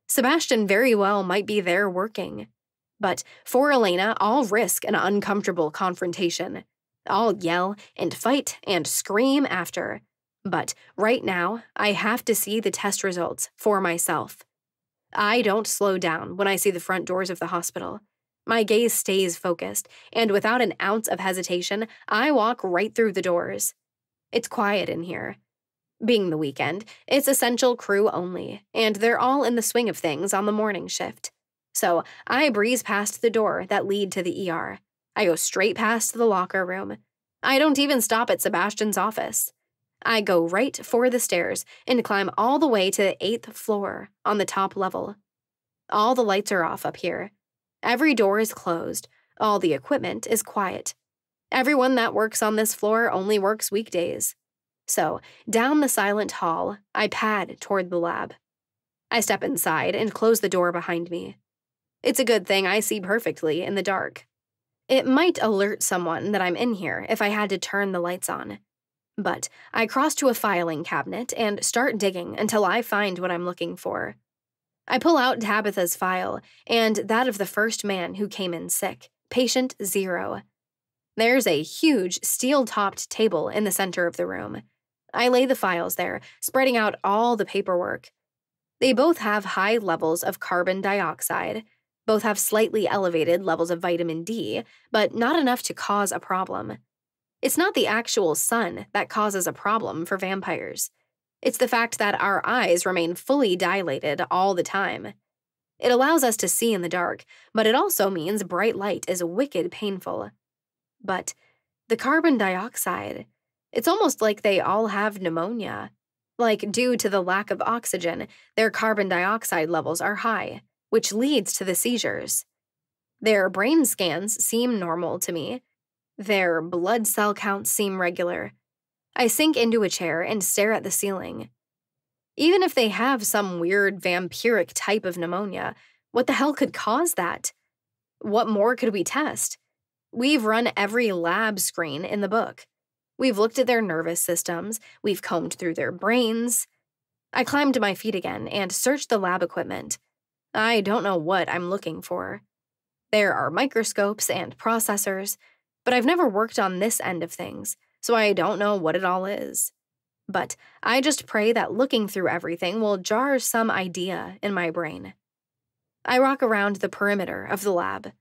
Sebastian very well might be there working. But for Elena, I'll risk an uncomfortable confrontation. I'll yell and fight and scream after. But right now, I have to see the test results for myself. I don't slow down when I see the front doors of the hospital. My gaze stays focused, and without an ounce of hesitation, I walk right through the doors. It's quiet in here. Being the weekend, it's essential crew only, and they're all in the swing of things on the morning shift. So I breeze past the door that lead to the ER. I go straight past the locker room. I don't even stop at Sebastian's office. I go right for the stairs and climb all the way to the 8th floor on the top level. All the lights are off up here. Every door is closed. All the equipment is quiet. Everyone that works on this floor only works weekdays. So, down the silent hall, I pad toward the lab. I step inside and close the door behind me. It's a good thing I see perfectly in the dark. It might alert someone that I'm in here if I had to turn the lights on. But I cross to a filing cabinet and start digging until I find what I'm looking for. I pull out Tabitha's file and that of the first man who came in sick, patient 0. There's a huge steel-topped table in the center of the room. I lay the files there, spreading out all the paperwork. They both have high levels of carbon dioxide. Both have slightly elevated levels of vitamin D, but not enough to cause a problem. It's not the actual sun that causes a problem for vampires. It's the fact that our eyes remain fully dilated all the time. It allows us to see in the dark, but it also means bright light is wicked painful. But the carbon dioxide, it's almost like they all have pneumonia. Like, due to the lack of oxygen, their carbon dioxide levels are high, which leads to the seizures. Their brain scans seem normal to me. Their blood cell counts seem regular. I sink into a chair and stare at the ceiling. Even if they have some weird vampiric type of pneumonia, what the hell could cause that? What more could we test? We've run every lab screen in the book. We've looked at their nervous systems. We've combed through their brains. I climbed to my feet again and searched the lab equipment. I don't know what I'm looking for. There are microscopes and processors, but I've never worked on this end of things, so I don't know what it all is. But I just pray that looking through everything will jar some idea in my brain. I walk around the perimeter of the lab.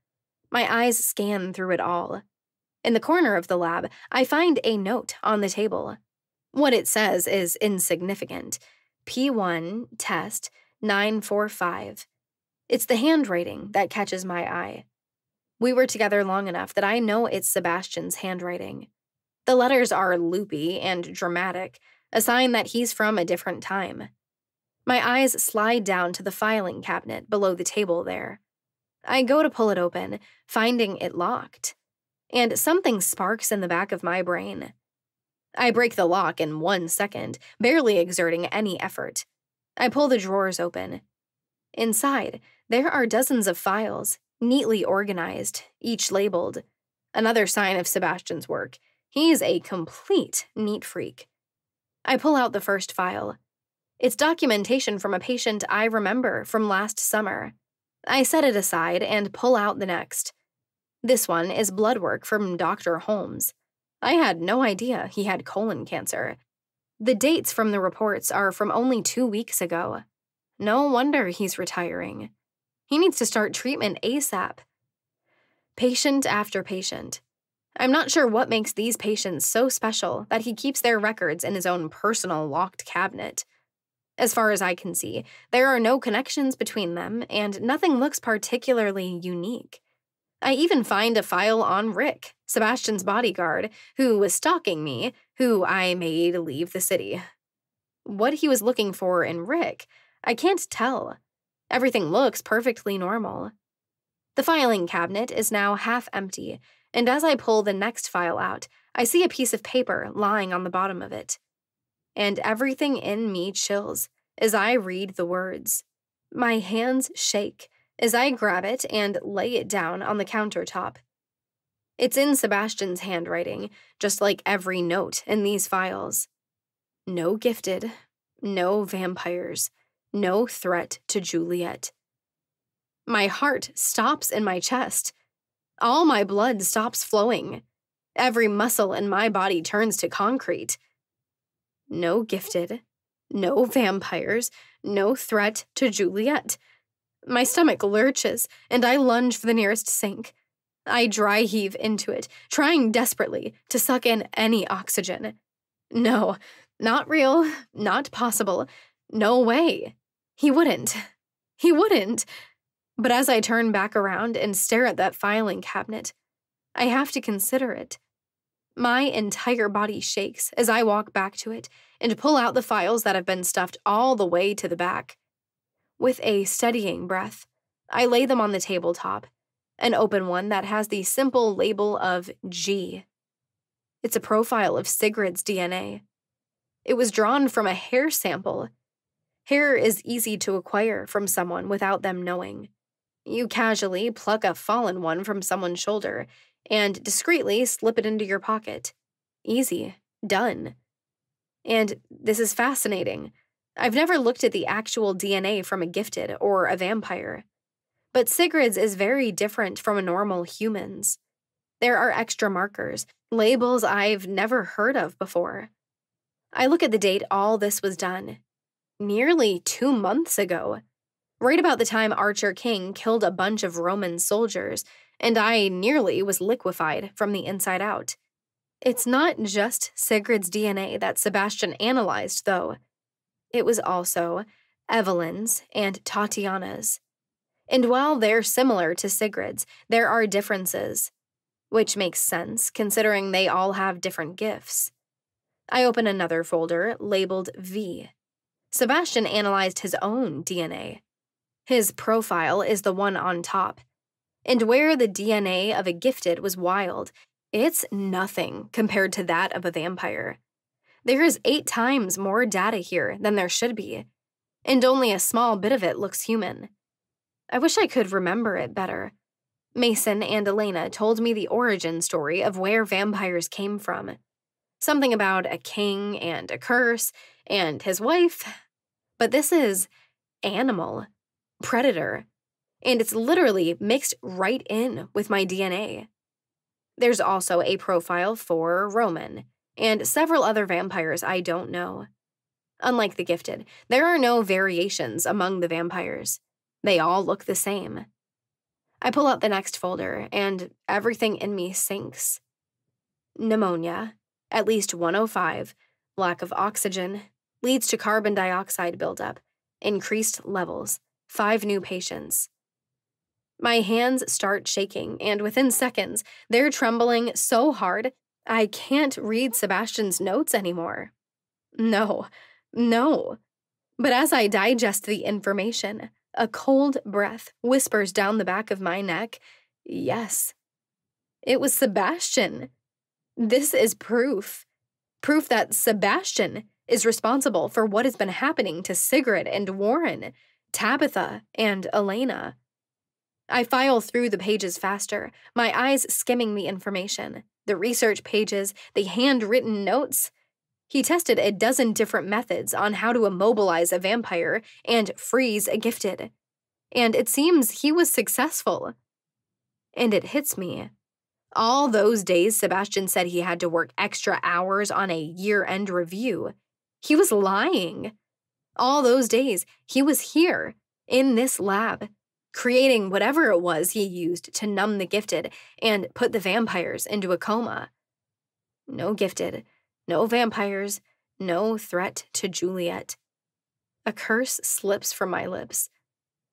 My eyes scan through it all. In the corner of the lab, I find a note on the table. What it says is insignificant. P1 test 945. It's the handwriting that catches my eye. We were together long enough that I know it's Sebastian's handwriting. The letters are loopy and dramatic, a sign that he's from a different time. My eyes slide down to the filing cabinet below the table there. I go to pull it open, finding it locked. And something sparks in the back of my brain. I break the lock in 1 second, barely exerting any effort. I pull the drawers open. Inside, there are dozens of files, neatly organized, each labeled. Another sign of Sebastian's work. He's a complete neat freak. I pull out the first file. It's documentation from a patient I remember from last summer. I set it aside and pull out the next. This one is blood work from Dr. Holmes. I had no idea he had colon cancer. The dates from the reports are from only 2 weeks ago. No wonder he's retiring. He needs to start treatment ASAP. Patient after patient. I'm not sure what makes these patients so special that he keeps their records in his own personal locked cabinet. As far as I can see, there are no connections between them, and nothing looks particularly unique. I even find a file on Rick, Sebastian's bodyguard, who was stalking me, who I made leave the city. What he was looking for in Rick, I can't tell. Everything looks perfectly normal. The filing cabinet is now half empty, and as I pull the next file out, I see a piece of paper lying on the bottom of it. And everything in me chills as I read the words. My hands shake as I grab it and lay it down on the countertop. It's in Sebastian's handwriting, just like every note in these files. No gifted, no vampires, no threat to Juliet. My heart stops in my chest. All my blood stops flowing. Every muscle in my body turns to concrete. No gifted, no vampires, no threat to Juliet. My stomach lurches, and I lunge for the nearest sink. I dry heave into it, trying desperately to suck in any oxygen. No, Not real, not possible, no way. He wouldn't. He wouldn't. But as I turn back around and stare at that filing cabinet, I have to consider it. My entire body shakes as I walk back to it and pull out the files that have been stuffed all the way to the back. With a steadying breath, I lay them on the tabletop and open one that has the simple label of G. It's a profile of Sigrid's DNA. It was drawn from a hair sample. Hair is easy to acquire from someone without them knowing. You casually pluck a fallen one from someone's shoulder and discreetly slip it into your pocket. Easy. Done. And this is fascinating. I've never looked at the actual DNA from a gifted or a vampire. But Sigrid's is very different from a normal human's. There are extra markers, labels I've never heard of before. I look at the date all this was done. Nearly 2 months ago. Right about the time Archer King killed a bunch of Roman soldiers, and I nearly was liquefied from the inside out. It's not just Sigrid's DNA that Sebastian analyzed, though. It was also Evelyn's and Tatiana's. And while they're similar to Sigrid's, there are differences, which makes sense considering they all have different gifts. I open another folder labeled V. Sebastian analyzed his own DNA. His profile is the one on top. And where the DNA of a gifted was wild, it's nothing compared to that of a vampire. There is 8 times more data here than there should be, and only a small bit of it looks human. I wish I could remember it better. Mason and Elena told me the origin story of where vampires came from. Something about a king and a curse and his wife. But this is animal, predator, and it's literally mixed right in with my DNA. There's also a profile for Roman and several other vampires I don't know. Unlike the gifted, there are no variations among the vampires. They all look the same. I pull out the next folder, and everything in me sinks. Pneumonia, at least 105, lack of oxygen, leads to carbon dioxide buildup, increased levels, 5 new patients. My hands start shaking, and within seconds, they're trembling so hard, I can't read Sebastian's notes anymore. No. But as I digest the information, a cold breath whispers down the back of my neck, yes. It was Sebastian. This is proof. Proof that Sebastian is responsible for what has been happening to Sigrid and Warren, Tabitha and Elena. I file through the pages faster, my eyes skimming the information, the research pages, the handwritten notes. He tested a dozen different methods on how to immobilize a vampire and freeze a gifted. And it seems he was successful. And it hits me. All those days Sebastian said he had to work extra hours on a year-end review. He was lying. All those days he was here, in this lab, creating whatever it was he used to numb the gifted and put the vampires into a coma. No gifted. No vampires, no threat to Juliet. A curse slips from my lips.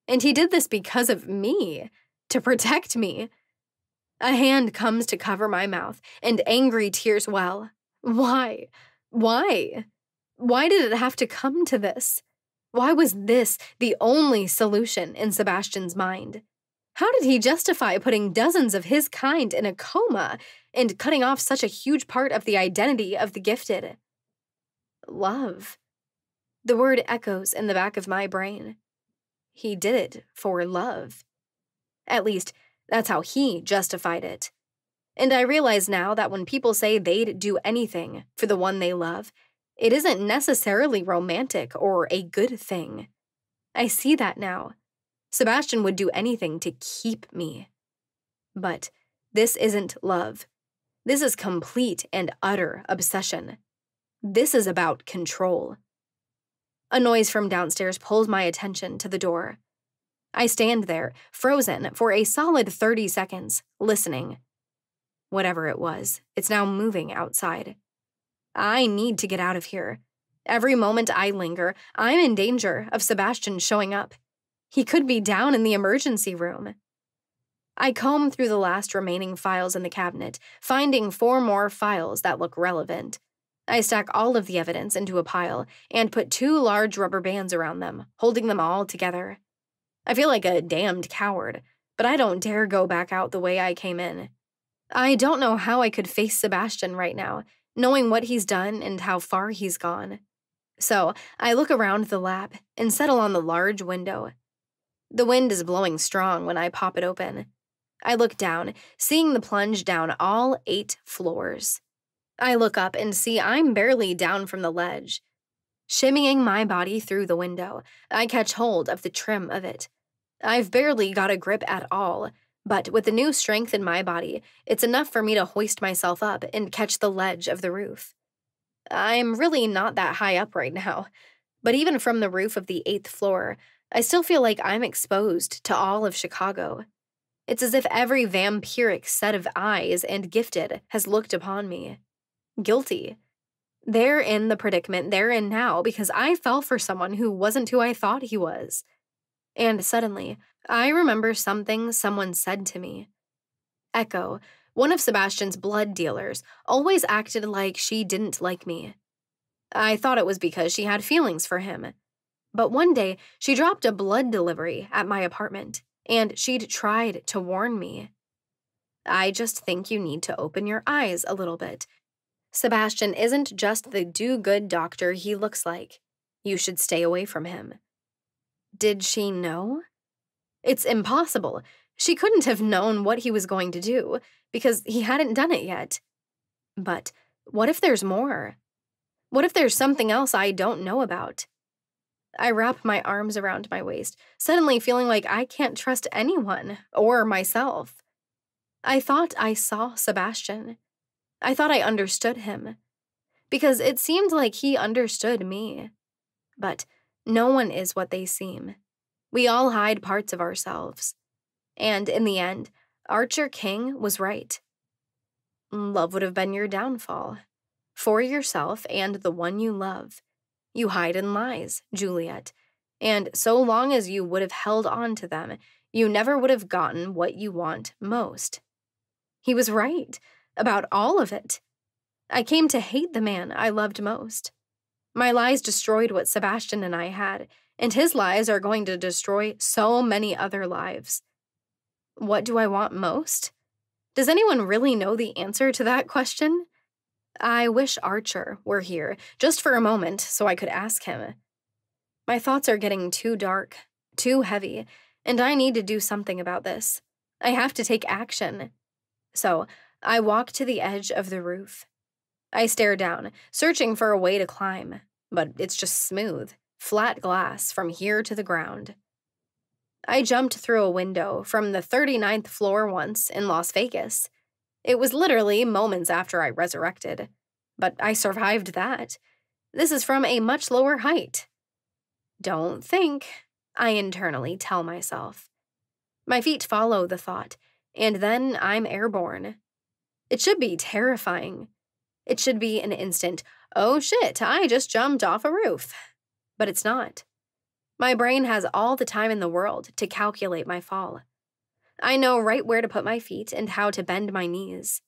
And he did this because of me, to protect me. A hand comes to cover my mouth, and angry tears well. Why? Why? Why did it have to come to this? Why was this the only solution in Sebastian's mind? How did he justify putting dozens of his kind in a coma and cutting off such a huge part of the identity of the gifted? Love. The word echoes in the back of my brain. He did it for love. At least, that's how he justified it. And I realize now that when people say they'd do anything for the one they love, it isn't necessarily romantic or a good thing. I see that now. Sebastian would do anything to keep me. But this isn't love. This is complete and utter obsession. This is about control. A noise from downstairs pulls my attention to the door. I stand there, frozen, for a solid 30 seconds, listening. Whatever it was, it's now moving outside. I need to get out of here. Every moment I linger, I'm in danger of Sebastian showing up. He could be down in the emergency room. I comb through the last remaining files in the cabinet, finding 4 more files that look relevant. I stack all of the evidence into a pile and put 2 large rubber bands around them, holding them all together. I feel like a damned coward, but I don't dare go back out the way I came in. I don't know how I could face Sebastian right now, knowing what he's done and how far he's gone. So I look around the lab and settle on the large window. The wind is blowing strong when I pop it open. I look down, seeing the plunge down all 8 floors. I look up and see I'm barely down from the ledge. Shimmying my body through the window, I catch hold of the trim of it. I've barely got a grip at all, but with the new strength in my body, it's enough for me to hoist myself up and catch the ledge of the roof. I'm really not that high up right now, but even from the roof of the 8th floor, I still feel like I'm exposed to all of Chicago. It's as if every vampiric set of eyes and gifted has looked upon me. Guilty. They're in the predicament they're in now because I fell for someone who wasn't who I thought he was. And suddenly, I remember something someone said to me. Echo, one of Sebastian's blood dealers, always acted like she didn't like me. I thought it was because she had feelings for him. But one day, she dropped a blood delivery at my apartment, and she'd tried to warn me. I just think you need to open your eyes a little bit. Sebastian isn't just the do-good doctor he looks like. You should stay away from him. Did she know? It's impossible. She couldn't have known what he was going to do, because he hadn't done it yet. But what if there's more? What if there's something else I don't know about? I wrap my arms around my waist, suddenly feeling like I can't trust anyone or myself. I thought I saw Sebastian. I thought I understood him, because it seemed like he understood me. But no one is what they seem. We all hide parts of ourselves. And in the end, Archer King was right. Love would have been your downfall. For yourself and the one you love. You hide in lies, Juliet. And so long as you would have held on to them, you never would have gotten what you want most. He was right about all of it. I came to hate the man I loved most. My lies destroyed what Sebastian and I had, and his lies are going to destroy so many other lives. What do I want most? Does anyone really know the answer to that question? I wish Archer were here, just for a moment, so I could ask him. My thoughts are getting too dark, too heavy, and I need to do something about this. I have to take action. So I walk to the edge of the roof. I stare down, searching for a way to climb, but it's just smooth, flat glass from here to the ground. I jumped through a window from the 39th floor once in Las Vegas. It was literally moments after I resurrected, but I survived that. This is from a much lower height. Don't think, I internally tell myself. My feet follow the thought, and then I'm airborne. It should be terrifying. It should be an instant, oh shit, I just jumped off a roof. But it's not. My brain has all the time in the world to calculate my fall. I know right where to put my feet and how to bend my knees.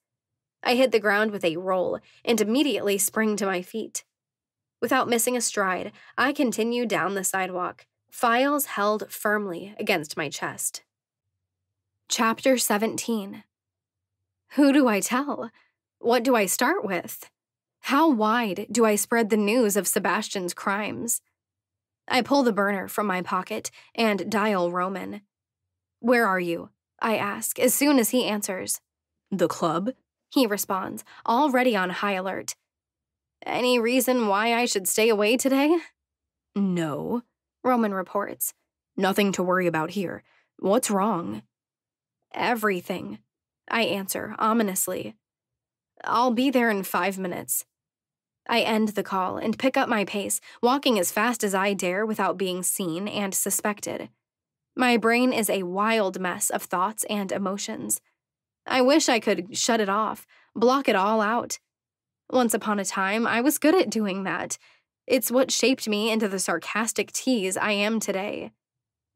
I hit the ground with a roll and immediately spring to my feet. Without missing a stride, I continue down the sidewalk, files held firmly against my chest. Chapter 17. Who do I tell? What do I start with? How wide do I spread the news of Sebastian's crimes? I pull the burner from my pocket and dial Roman. Where are you? I ask as soon as he answers. The club? He responds, already on high alert. Any reason why I should stay away today? No, Roman reports. Nothing to worry about here. What's wrong? Everything, I answer ominously. I'll be there in 5 minutes. I end the call and pick up my pace, walking as fast as I dare without being seen and suspected. My brain is a wild mess of thoughts and emotions. I wish I could shut it off, block it all out. Once upon a time, I was good at doing that. It's what shaped me into the sarcastic tease I am today.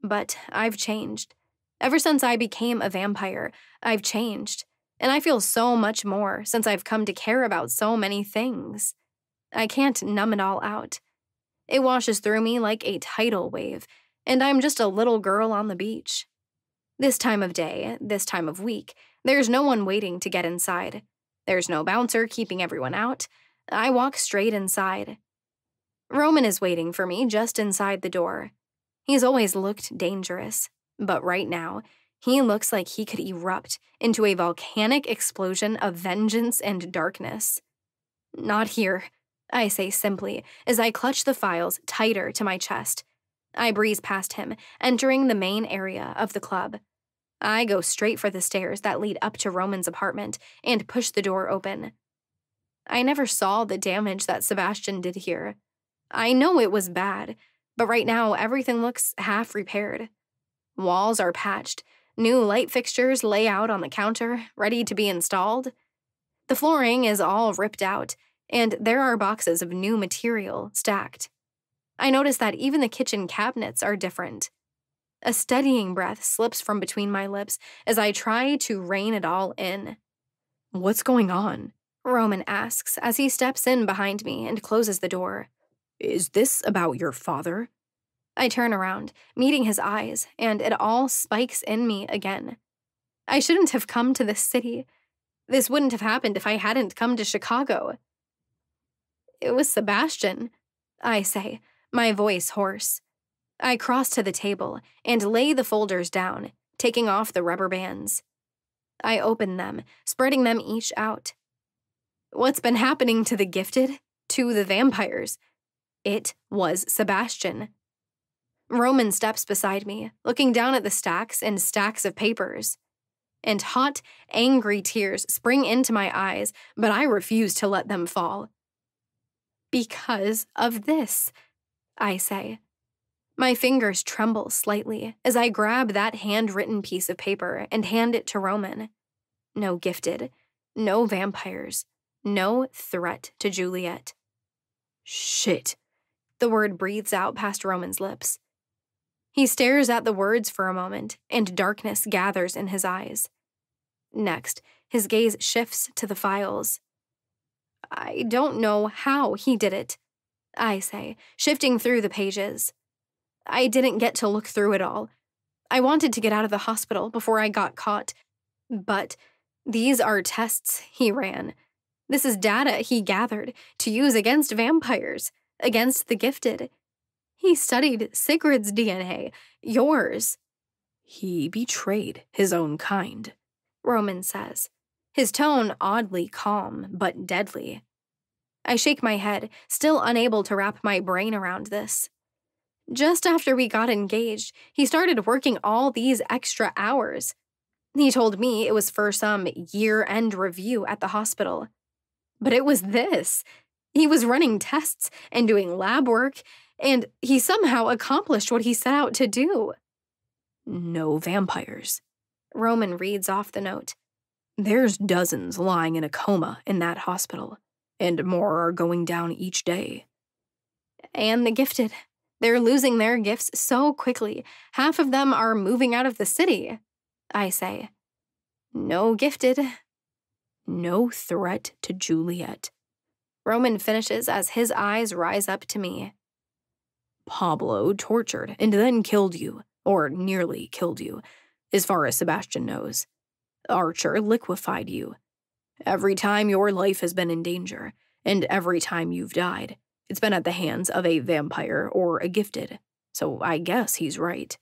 But I've changed. Ever since I became a vampire, I've changed. And I feel so much more since I've come to care about so many things. I can't numb it all out. It washes through me like a tidal wave, and I'm just a little girl on the beach. This time of day, this time of week, there's no one waiting to get inside. There's no bouncer keeping everyone out. I walk straight inside. Roman is waiting for me just inside the door. He's always looked dangerous, but right now, he looks like he could erupt into a volcanic explosion of vengeance and darkness. Not here, I say simply as I clutch the files tighter to my chest. I breeze past him, entering the main area of the club. I go straight for the stairs that lead up to Roman's apartment and push the door open. I never saw the damage that Sebastian did here. I know it was bad, but right now everything looks half repaired. Walls are patched, new light fixtures lay out on the counter, ready to be installed. The flooring is all ripped out, and there are boxes of new material stacked. I notice that even the kitchen cabinets are different. A steadying breath slips from between my lips as I try to rein it all in. "What's going on?" Roman asks as he steps in behind me and closes the door. "Is this about your father?" I turn around, meeting his eyes, and it all spikes in me again. I shouldn't have come to this city. This wouldn't have happened if I hadn't come to Chicago. It was Sebastian, I say, my voice hoarse. I cross to the table and lay the folders down, taking off the rubber bands. I open them, spreading them each out. What's been happening to the gifted? To the vampires? It was Sebastian. Roman steps beside me, looking down at the stacks and stacks of papers. And hot, angry tears spring into my eyes, but I refuse to let them fall. Because of this, I say. My fingers tremble slightly as I grab that handwritten piece of paper and hand it to Roman. No gifted, no vampires, no threat to Juliet. "Shit," the word breathes out past Roman's lips. He stares at the words for a moment, and darkness gathers in his eyes. Next, his gaze shifts to the files. I don't know how he did it, I say, shifting through the pages. I didn't get to look through it all. I wanted to get out of the hospital before I got caught. But these are tests he ran. This is data he gathered to use against vampires, against the gifted. He studied Sigrid's DNA, yours. "He betrayed his own kind," Roman says, his tone oddly calm but deadly. I shake my head, still unable to wrap my brain around this. Just after we got engaged, he started working all these extra hours. He told me it was for some year-end review at the hospital. But it was this. He was running tests and doing lab work, and he somehow accomplished what he set out to do. "No vampires." Roman reads off the note. "There's dozens lying in a coma in that hospital, and more are going down each day." And the gifted. They're losing their gifts so quickly. Half of them are moving out of the city, I say. No gifted. No threat to Juliet. Roman finishes as his eyes rise up to me. Pablo tortured and then killed you, or nearly killed you, as far as Sebastian knows. Archer liquefied you. Every time your life has been in danger, and every time you've died, it's been at the hands of a vampire or a gifted. So I guess he's right.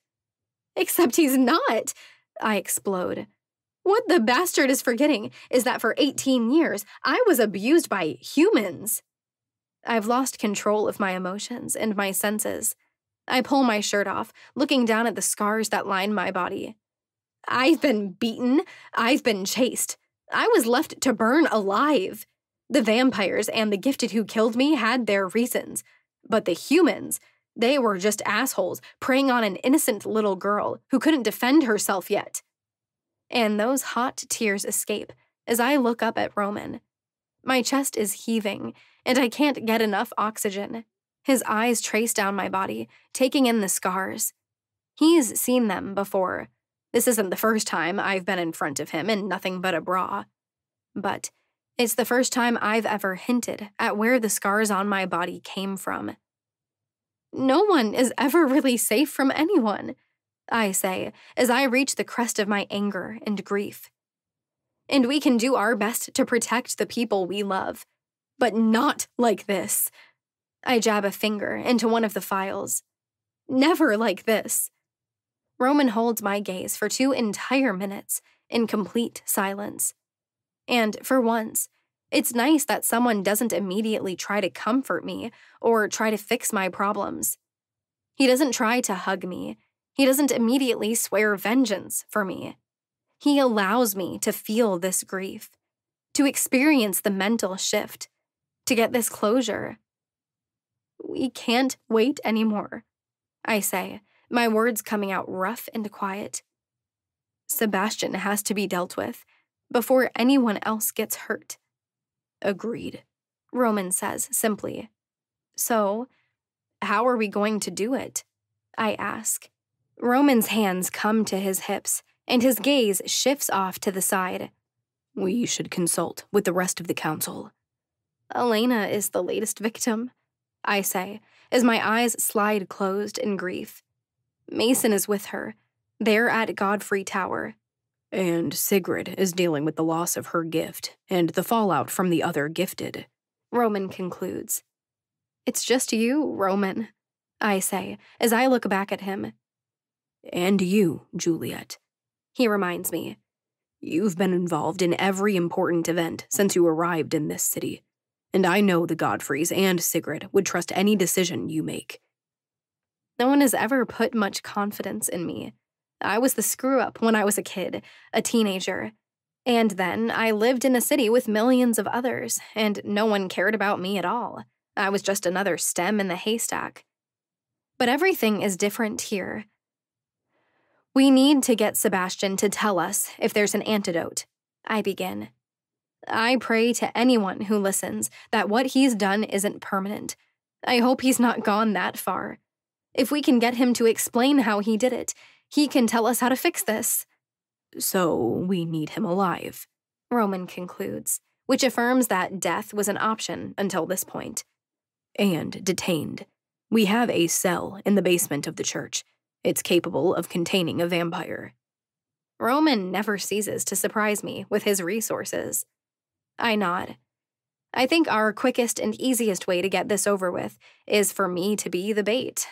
Except he's not, I explode. What the bastard is forgetting is that for 18 years, I was abused by humans. I've lost control of my emotions and my senses. I pull my shirt off, looking down at the scars that line my body. I've been beaten. I've been chased. I was left to burn alive. The vampires and the gifted who killed me had their reasons. But the humans, they were just assholes preying on an innocent little girl who couldn't defend herself yet. And those hot tears escape as I look up at Roman. My chest is heaving, and I can't get enough oxygen. His eyes trace down my body, taking in the scars. He's seen them before. This isn't the first time I've been in front of him in nothing but a bra. But it's the first time I've ever hinted at where the scars on my body came from. No one is ever really safe from anyone, I say, as I reach the crest of my anger and grief. And we can do our best to protect the people we love, but not like this. I jab a finger into one of the files. Never like this. Roman holds my gaze for 2 entire minutes in complete silence. And for once, it's nice that someone doesn't immediately try to comfort me or try to fix my problems. He doesn't try to hug me. He doesn't immediately swear vengeance for me. He allows me to feel this grief, to experience the mental shift, to get this closure. We can't wait anymore, I say, my words coming out rough and quiet. Sebastian has to be dealt with before anyone else gets hurt. Agreed, Roman says simply. So, how are we going to do it? I ask. Roman's hands come to his hips, and his gaze shifts off to the side. We should consult with the rest of the council. Elena is the latest victim, I say, as my eyes slide closed in grief. Mason is with her. They're at Godfrey Tower. And Sigrid is dealing with the loss of her gift and the fallout from the other gifted, Roman concludes. It's just you, Roman, I say, as I look back at him. And you, Juliet, he reminds me. You've been involved in every important event since you arrived in this city, and I know the Godfreys and Sigrid would trust any decision you make. No one has ever put much confidence in me. I was the screw-up when I was a kid, a teenager. And then I lived in a city with millions of others, and no one cared about me at all. I was just another stem in the haystack. But everything is different here. We need to get Sebastian to tell us if there's an antidote, I begin. I pray to anyone who listens that what he's done isn't permanent. I hope he's not gone that far. If we can get him to explain how he did it, he can tell us how to fix this. So we need him alive, Roman concludes, which affirms that death was an option until this point. And detained. We have a cell in the basement of the church. It's capable of containing a vampire. Roman never ceases to surprise me with his resources. I nod. I think our quickest and easiest way to get this over with is for me to be the bait.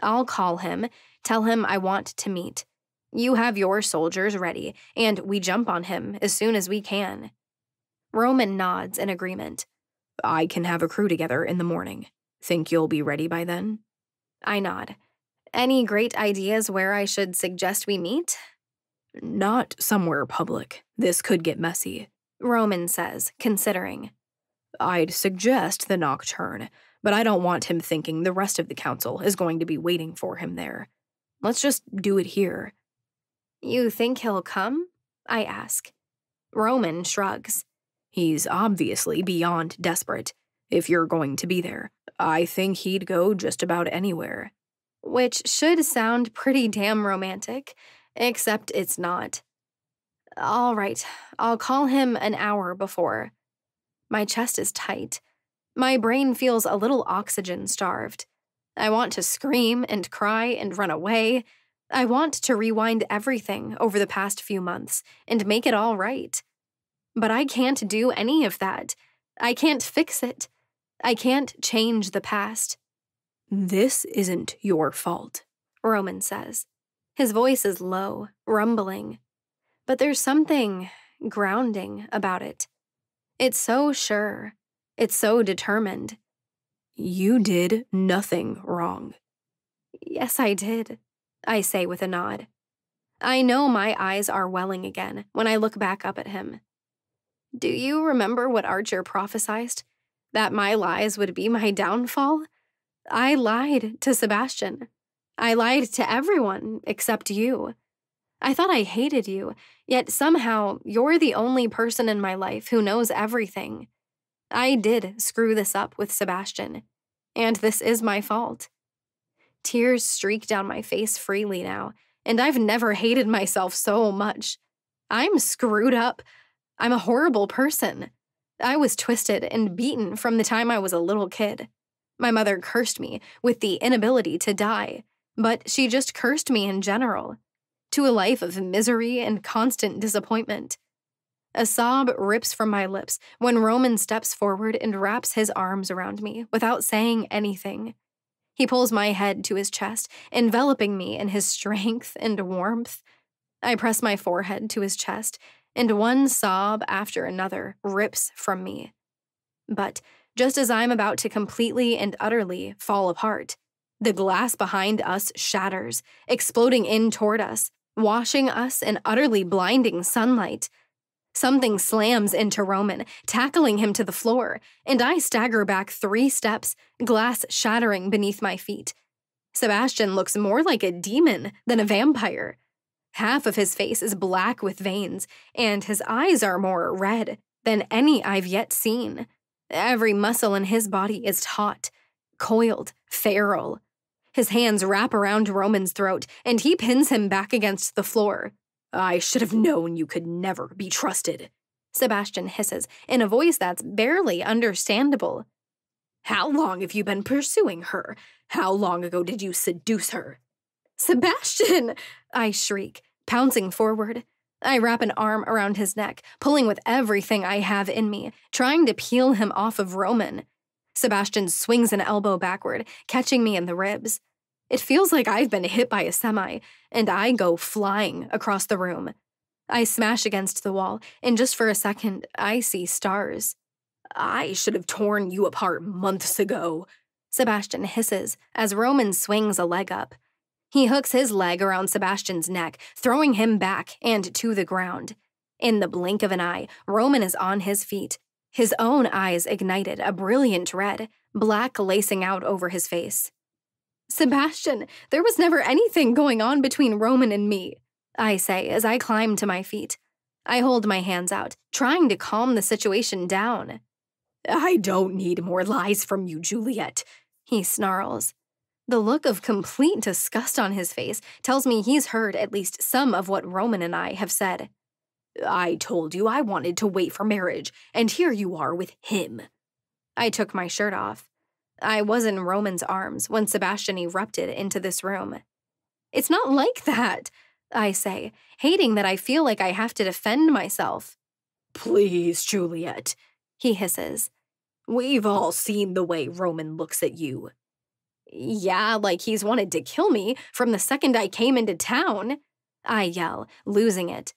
I'll call him, tell him I want to meet. You have your soldiers ready, and we jump on him as soon as we can. Roman nods in agreement. I can have a crew together in the morning. Think you'll be ready by then? I nod. Any great ideas where I should suggest we meet? Not somewhere public. This could get messy, Roman says, considering. I'd suggest the Nocturne, but I don't want him thinking the rest of the council is going to be waiting for him there. Let's just do it here. You think he'll come? I ask. Roman shrugs. He's obviously beyond desperate. If you're going to be there, I think he'd go just about anywhere. Which should sound pretty damn romantic, except it's not. All right, I'll call him an hour before. My chest is tight. My brain feels a little oxygen-starved. I want to scream and cry and run away. I want to rewind everything over the past few months and make it all right. But I can't do any of that. I can't fix it. I can't change the past. This isn't your fault, Roman says. His voice is low, rumbling. But there's something grounding about it. It's so sure. It's so determined. You did nothing wrong. Yes, I did, I say with a nod. I know my eyes are welling again when I look back up at him. Do you remember what Archer prophesied? That my lies would be my downfall? I lied to Sebastian. I lied to everyone except you. I thought I hated you, yet somehow you're the only person in my life who knows everything. I did screw this up with Sebastian, and this is my fault. Tears streak down my face freely now, and I've never hated myself so much. I'm screwed up. I'm a horrible person. I was twisted and beaten from the time I was a little kid. My mother cursed me with the inability to die, but she just cursed me in general, to a life of misery and constant disappointment. A sob rips from my lips when Roman steps forward and wraps his arms around me without saying anything. He pulls my head to his chest, enveloping me in his strength and warmth. I press my forehead to his chest, and one sob after another rips from me. But just as I'm about to completely and utterly fall apart, the glass behind us shatters, exploding in toward us, washing us in utterly blinding sunlight. Something slams into Roman, tackling him to the floor, and I stagger back 3 steps, glass shattering beneath my feet. Sebastian looks more like a demon than a vampire. Half of his face is black with veins, and his eyes are more red than any I've yet seen. Every muscle in his body is taut, coiled, feral. His hands wrap around Roman's throat, and he pins him back against the floor. "I should have known you could never be trusted," Sebastian hisses in a voice that's barely understandable. "How long have you been pursuing her? How long ago did you seduce her?" "Sebastian!" I shriek, pouncing forward. I wrap an arm around his neck, pulling with everything I have in me, trying to peel him off of Roman. Sebastian swings an elbow backward, catching me in the ribs. It feels like I've been hit by a semi, and I go flying across the room. I smash against the wall, and just for a second, I see stars. "I should have torn you apart months ago," Sebastian hisses as Roman swings a leg up. He hooks his leg around Sebastian's neck, throwing him back and to the ground. In the blink of an eye, Roman is on his feet. His own eyes ignited a brilliant red, black lacing out over his face. "Sebastian, there was never anything going on between Roman and me," I say as I climb to my feet. I hold my hands out, trying to calm the situation down. "I don't need more lies from you, Juliet," he snarls. The look of complete disgust on his face tells me he's heard at least some of what Roman and I have said. "I told you I wanted to wait for marriage, and here you are with him." I took my shirt off. I was in Roman's arms when Sebastian erupted into this room. "It's not like that," I say, hating that I feel like I have to defend myself. "Please, Juliet," he hisses. "We've all seen the way Roman looks at you." "Yeah, like he's wanted to kill me from the second I came into town," I yell, losing it.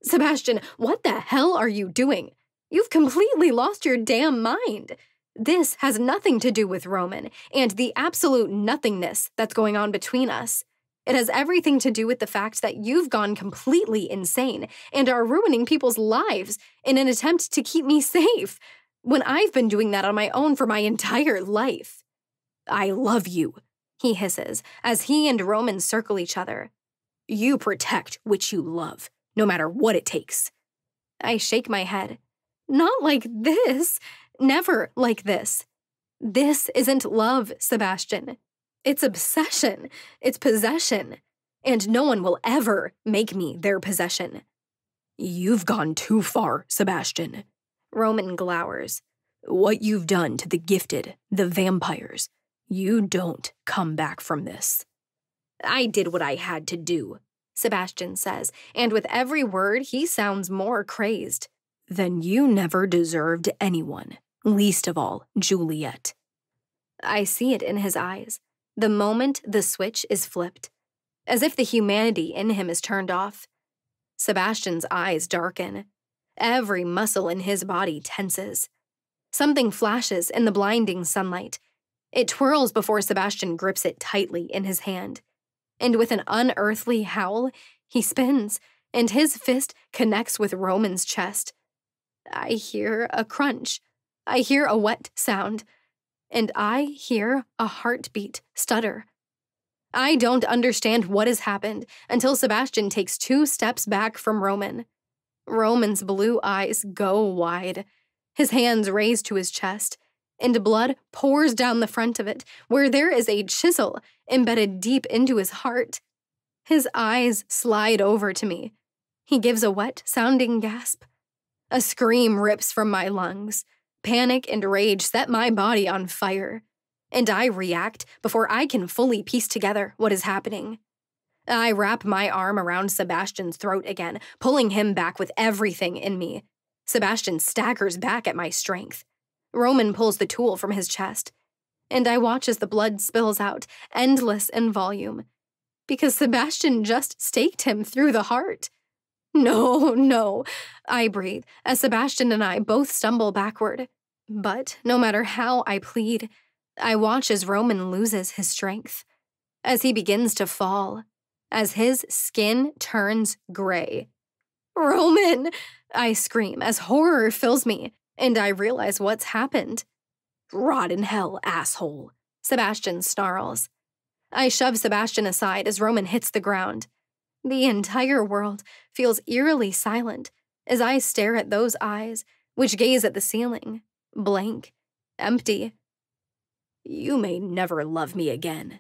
"Sebastian, what the hell are you doing? You've completely lost your damn mind. This has nothing to do with Roman and the absolute nothingness that's going on between us. It has everything to do with the fact that you've gone completely insane and are ruining people's lives in an attempt to keep me safe, when I've been doing that on my own for my entire life." "I love you," he hisses as he and Roman circle each other. "You protect which you love, no matter what it takes." I shake my head. "Not like this. Never like this. This isn't love, Sebastian. It's obsession. It's possession. And no one will ever make me their possession." "You've gone too far, Sebastian," Roman glowers. "What you've done to the gifted, the vampires, you don't come back from this." "I did what I had to do," Sebastian says, and with every word he sounds more crazed. "Then you never deserved anyone, least of all Juliet." I see it in his eyes, the moment the switch is flipped, as if the humanity in him is turned off. Sebastian's eyes darken. Every muscle in his body tenses. Something flashes in the blinding sunlight. It twirls before Sebastian grips it tightly in his hand. And with an unearthly howl, he spins, and his fist connects with Roman's chest. I hear a crunch. I hear a wet sound. And I hear a heartbeat stutter. I don't understand what has happened until Sebastian takes 2 steps back from Roman. Roman's blue eyes go wide. His hands raise to his chest, and blood pours down the front of it, where there is a chisel embedded deep into his heart. His eyes slide over to me. He gives a wet-sounding gasp. A scream rips from my lungs. Panic and rage set my body on fire, and I react before I can fully piece together what is happening. I wrap my arm around Sebastian's throat again, pulling him back with everything in me. Sebastian staggers back at my strength. Roman pulls the tool from his chest, and I watch as the blood spills out, endless in volume, because Sebastian just staked him through the heart. No, I breathe as Sebastian and I both stumble backward. But no matter how I plead, I watch as Roman loses his strength, as he begins to fall, as his skin turns gray. Roman! I scream as horror fills me, and I realize what's happened. Rot in hell, asshole, Sebastian snarls. I shove Sebastian aside as Roman hits the ground. The entire world feels eerily silent as I stare at those eyes, which gaze at the ceiling, blank, empty. You may never love me again,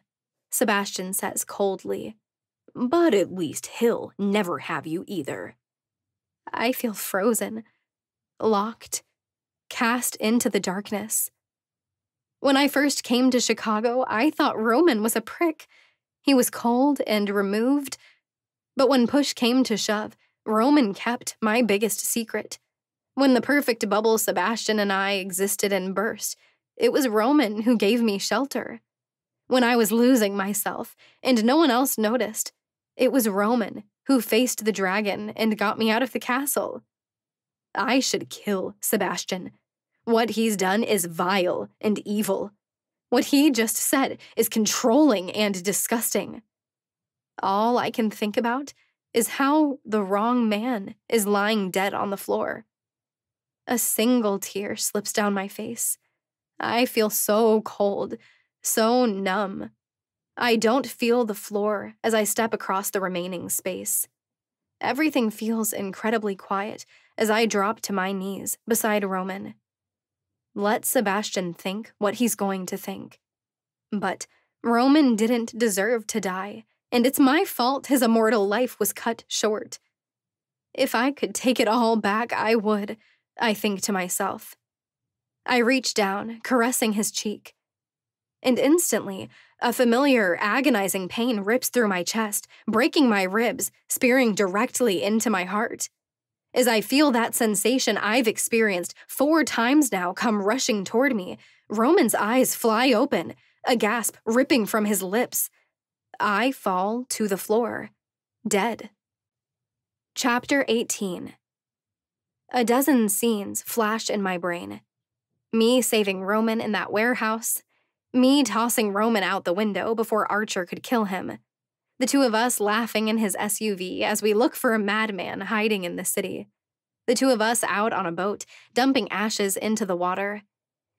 Sebastian says coldly, but at least he'll never have you either. I feel frozen, locked, cast into the darkness. When I first came to Chicago, I thought Roman was a prick. He was cold and removed. But when push came to shove, Roman kept my biggest secret. When the perfect bubble Sebastian and I existed and burst, it was Roman who gave me shelter. When I was losing myself and no one else noticed, it was Roman who faced the dragon and got me out of the castle. I should kill Sebastian. What he's done is vile and evil. What he just said is controlling and disgusting. All I can think about is how the wrong man is lying dead on the floor. A single tear slips down my face. I feel so cold, so numb. I don't feel the floor as I step across the remaining space. Everything feels incredibly quiet as I drop to my knees beside Roman. Let Sebastian think what he's going to think. But Roman didn't deserve to die, and it's my fault his immortal life was cut short. If I could take it all back, I would, I think to myself. I reach down, caressing his cheek. And instantly, a familiar, agonizing pain rips through my chest, breaking my ribs, spearing directly into my heart. As I feel that sensation I've experienced 4 times now come rushing toward me, Roman's eyes fly open, a gasp ripping from his lips. I fall to the floor, dead. Chapter 18. A dozen scenes flash in my brain. Me saving Roman in that warehouse. Me tossing Roman out the window before Archer could kill him. The two of us laughing in his SUV as we look for a madman hiding in the city. The two of us out on a boat, dumping ashes into the water.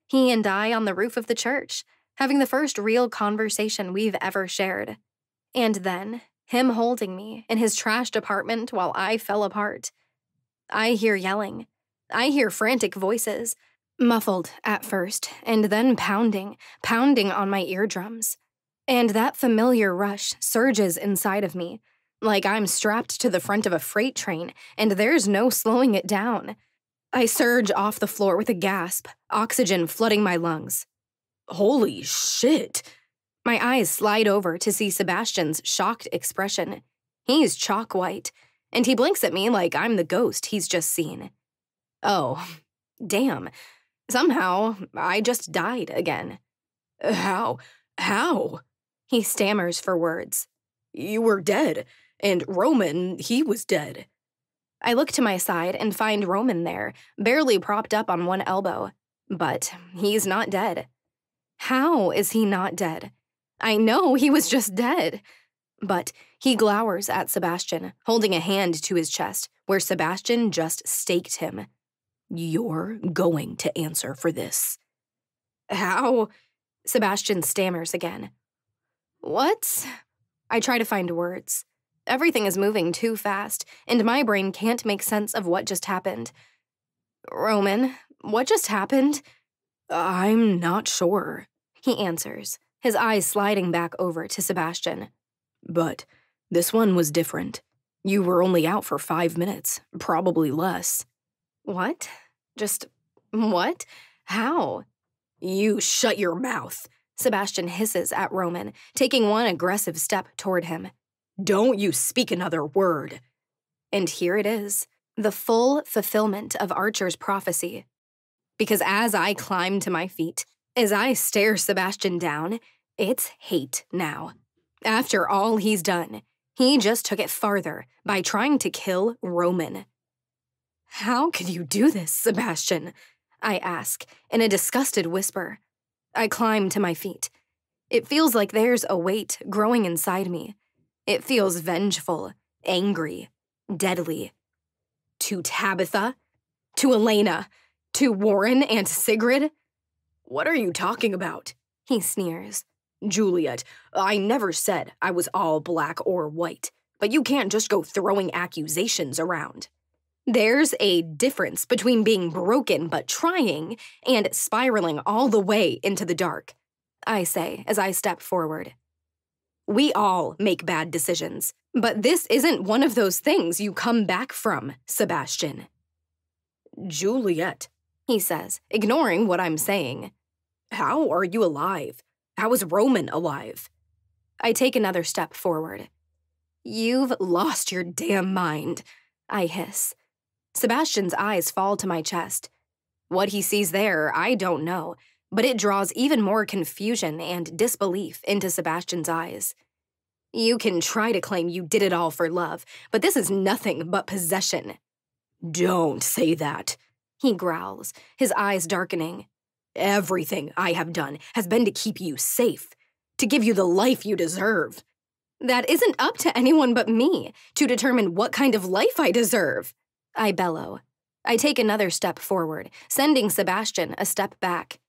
He and I on the roof of the church, having the first real conversation we've ever shared. And then, him holding me in his trashed apartment while I fell apart. I hear yelling. I hear frantic voices, muffled at first, and then pounding on my eardrums. And that familiar rush surges inside of me, like I'm strapped to the front of a freight train, and there's no slowing it down. I surge off the floor with a gasp, oxygen flooding my lungs. Holy shit! My eyes slide over to see Sebastian's shocked expression. He's chalk white, and he blinks at me like I'm the ghost he's just seen. Oh, damn. Somehow, I just died again. How? He stammers for words. You were dead, and Roman, he was dead. I look to my side and find Roman there, barely propped up on one elbow. But he's not dead. How is he not dead? I know he was just dead. But he glowers at Sebastian, holding a hand to his chest, where Sebastian just staked him. You're going to answer for this. How? Sebastian stammers again. What? I try to find words. Everything is moving too fast, and my brain can't make sense of what just happened. Roman, what just happened? I'm not sure, he answers, his eyes sliding back over to Sebastian. But this one was different. You were only out for 5 minutes, probably less. What? Just what? How? You shut your mouth, Sebastian hisses at Roman, taking one aggressive step toward him. Don't you speak another word. And here it is, the full fulfillment of Archer's prophecy. Because as I climb to my feet, as I stare Sebastian down, it's hate now. After all he's done, he just took it farther by trying to kill Roman. How could you do this, Sebastian? I ask in a disgusted whisper. I climb to my feet. It feels like there's a weight growing inside me. It feels vengeful, angry, deadly. To Tabitha? To Elena? To Warren and Sigrid? What are you talking about? He sneers. Juliet, I never said I was all black or white, but you can't just go throwing accusations around. There's a difference between being broken but trying and spiraling all the way into the dark, I say as I step forward. We all make bad decisions, but this isn't one of those things you come back from, Sebastian. Juliet, he says, ignoring what I'm saying. How are you alive? How is Roman alive? I take another step forward. You've lost your damn mind, I hiss. Sebastian's eyes fall to my chest. What he sees there, I don't know, but it draws even more confusion and disbelief into Sebastian's eyes. You can try to claim you did it all for love, but this is nothing but possession. Don't say that, he growls, his eyes darkening. Everything I have done has been to keep you safe, to give you the life you deserve. That isn't up to anyone but me to determine what kind of life I deserve, I bellow. I take another step forward, sending Sebastian a step back.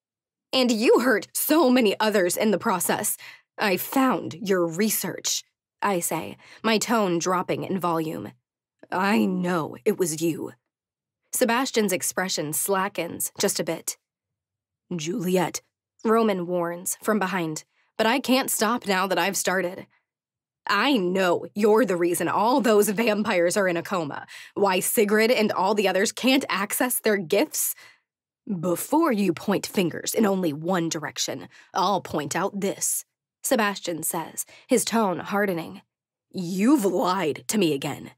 And you hurt so many others in the process. I found your research, I say, my tone dropping in volume. I know it was you. Sebastian's expression slackens just a bit. Juliet, Roman warns from behind, but I can't stop now that I've started. I know you're the reason all those vampires are in a coma, why Sigrid and all the others can't access their gifts. Before you point fingers in only one direction, I'll point out this, Sebastian says, his tone hardening. You've lied to me again.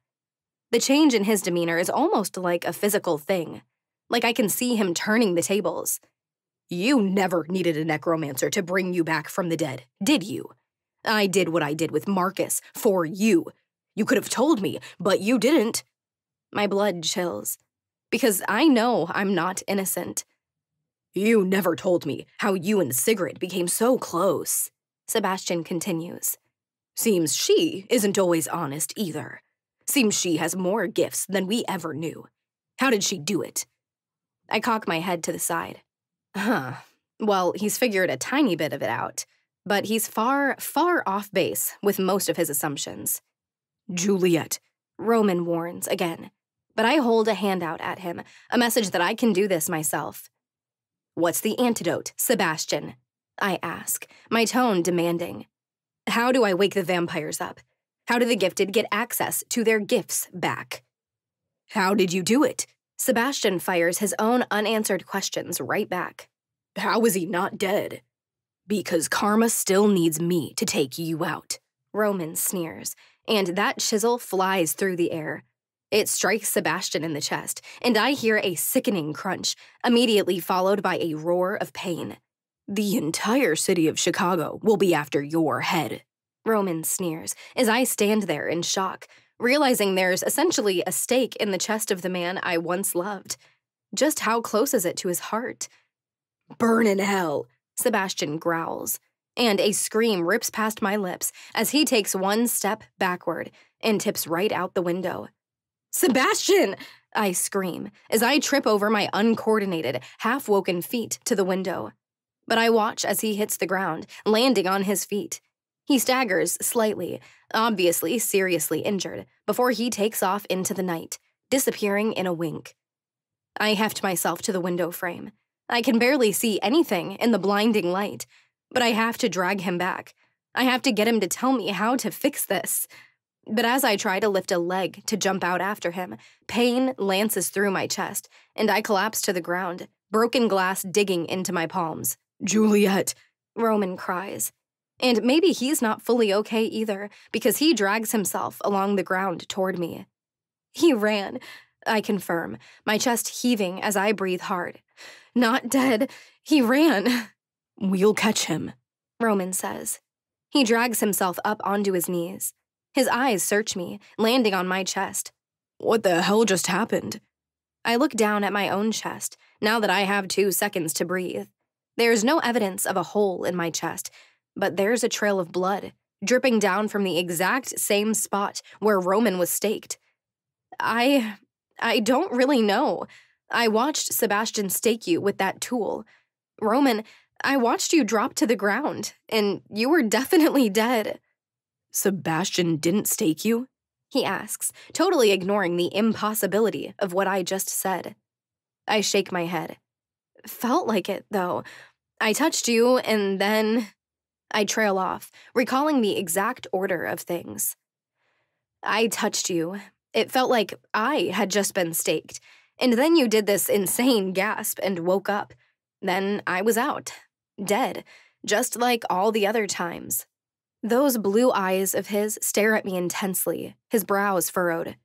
The change in his demeanor is almost like a physical thing, like I can see him turning the tables. You never needed a necromancer to bring you back from the dead, did you? I did what I did with Marcus for you. You could have told me, but you didn't. My blood chills, because I know I'm not innocent. You never told me how you and Sigrid became so close, Sebastian continues. Seems she isn't always honest either. Seems she has more gifts than we ever knew. How did she do it? I cock my head to the side. Well, he's figured a tiny bit of it out, but he's far, far off base with most of his assumptions. Juliet, Roman warns again, but I hold a hand out at him, a message that I can do this myself. What's the antidote, Sebastian? I ask, my tone demanding. How do I wake the vampires up? How do the gifted get access to their gifts back? How did you do it? Sebastian fires his own unanswered questions right back. How is he not dead? Because karma still needs me to take you out. Roman sneers, and that chisel flies through the air. It strikes Sebastian in the chest, and I hear a sickening crunch, immediately followed by a roar of pain. The entire city of Chicago will be after your head. Roman sneers, as I stand there in shock, realizing there's essentially a stake in the chest of the man I once loved. Just how close is it to his heart? Burn in hell, Sebastian growls, and a scream rips past my lips as he takes one step backward and tips right out the window. Sebastian! I scream as I trip over my uncoordinated, half-woken feet to the window. But I watch as he hits the ground, landing on his feet. He staggers slightly, obviously seriously injured, before he takes off into the night, disappearing in a wink. I heft myself to the window frame. I can barely see anything in the blinding light, but I have to drag him back. I have to get him to tell me how to fix this. But as I try to lift a leg to jump out after him, pain lances through my chest, and I collapse to the ground, broken glass digging into my palms. Juliet, Roman cries. And maybe he's not fully okay either, because he drags himself along the ground toward me. He ran, I confirm, my chest heaving as I breathe hard. Not dead. He ran. We'll catch him, Roman says. He drags himself up onto his knees. His eyes search me, landing on my chest. What the hell just happened? I look down at my own chest, now that I have 2 seconds to breathe. There's no evidence of a hole in my chest, but there's a trail of blood, dripping down from the exact same spot where Roman was staked. I don't really know. I watched Sebastian stake you with that tool. Roman, I watched you drop to the ground, and you were definitely dead. Sebastian didn't stake you? He asks, totally ignoring the impossibility of what I just said. I shake my head. Felt like it, though. I touched you, and then I trail off, recalling the exact order of things. I touched you. It felt like I had just been staked, and then you did this insane gasp and woke up. Then I was out, dead, just like all the other times. Those blue eyes of his stare at me intensely, his brows furrowed.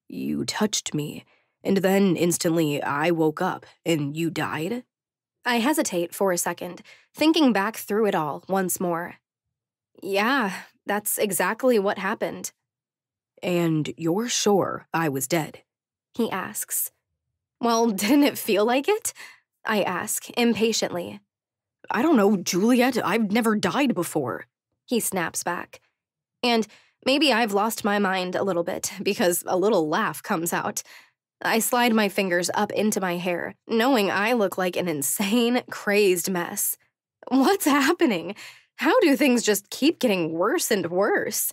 You touched me, and then instantly I woke up, and you died? I hesitate for a second, thinking back through it all once more. Yeah, that's exactly what happened. And you're sure I was dead? He asks. Well, didn't it feel like it? I ask, impatiently. I don't know, Juliet, I've never died before. He snaps back. And maybe I've lost my mind a little bit, because a little laugh comes out. I slide my fingers up into my hair, knowing I look like an insane, crazed mess. What's happening? How do things just keep getting worse and worse?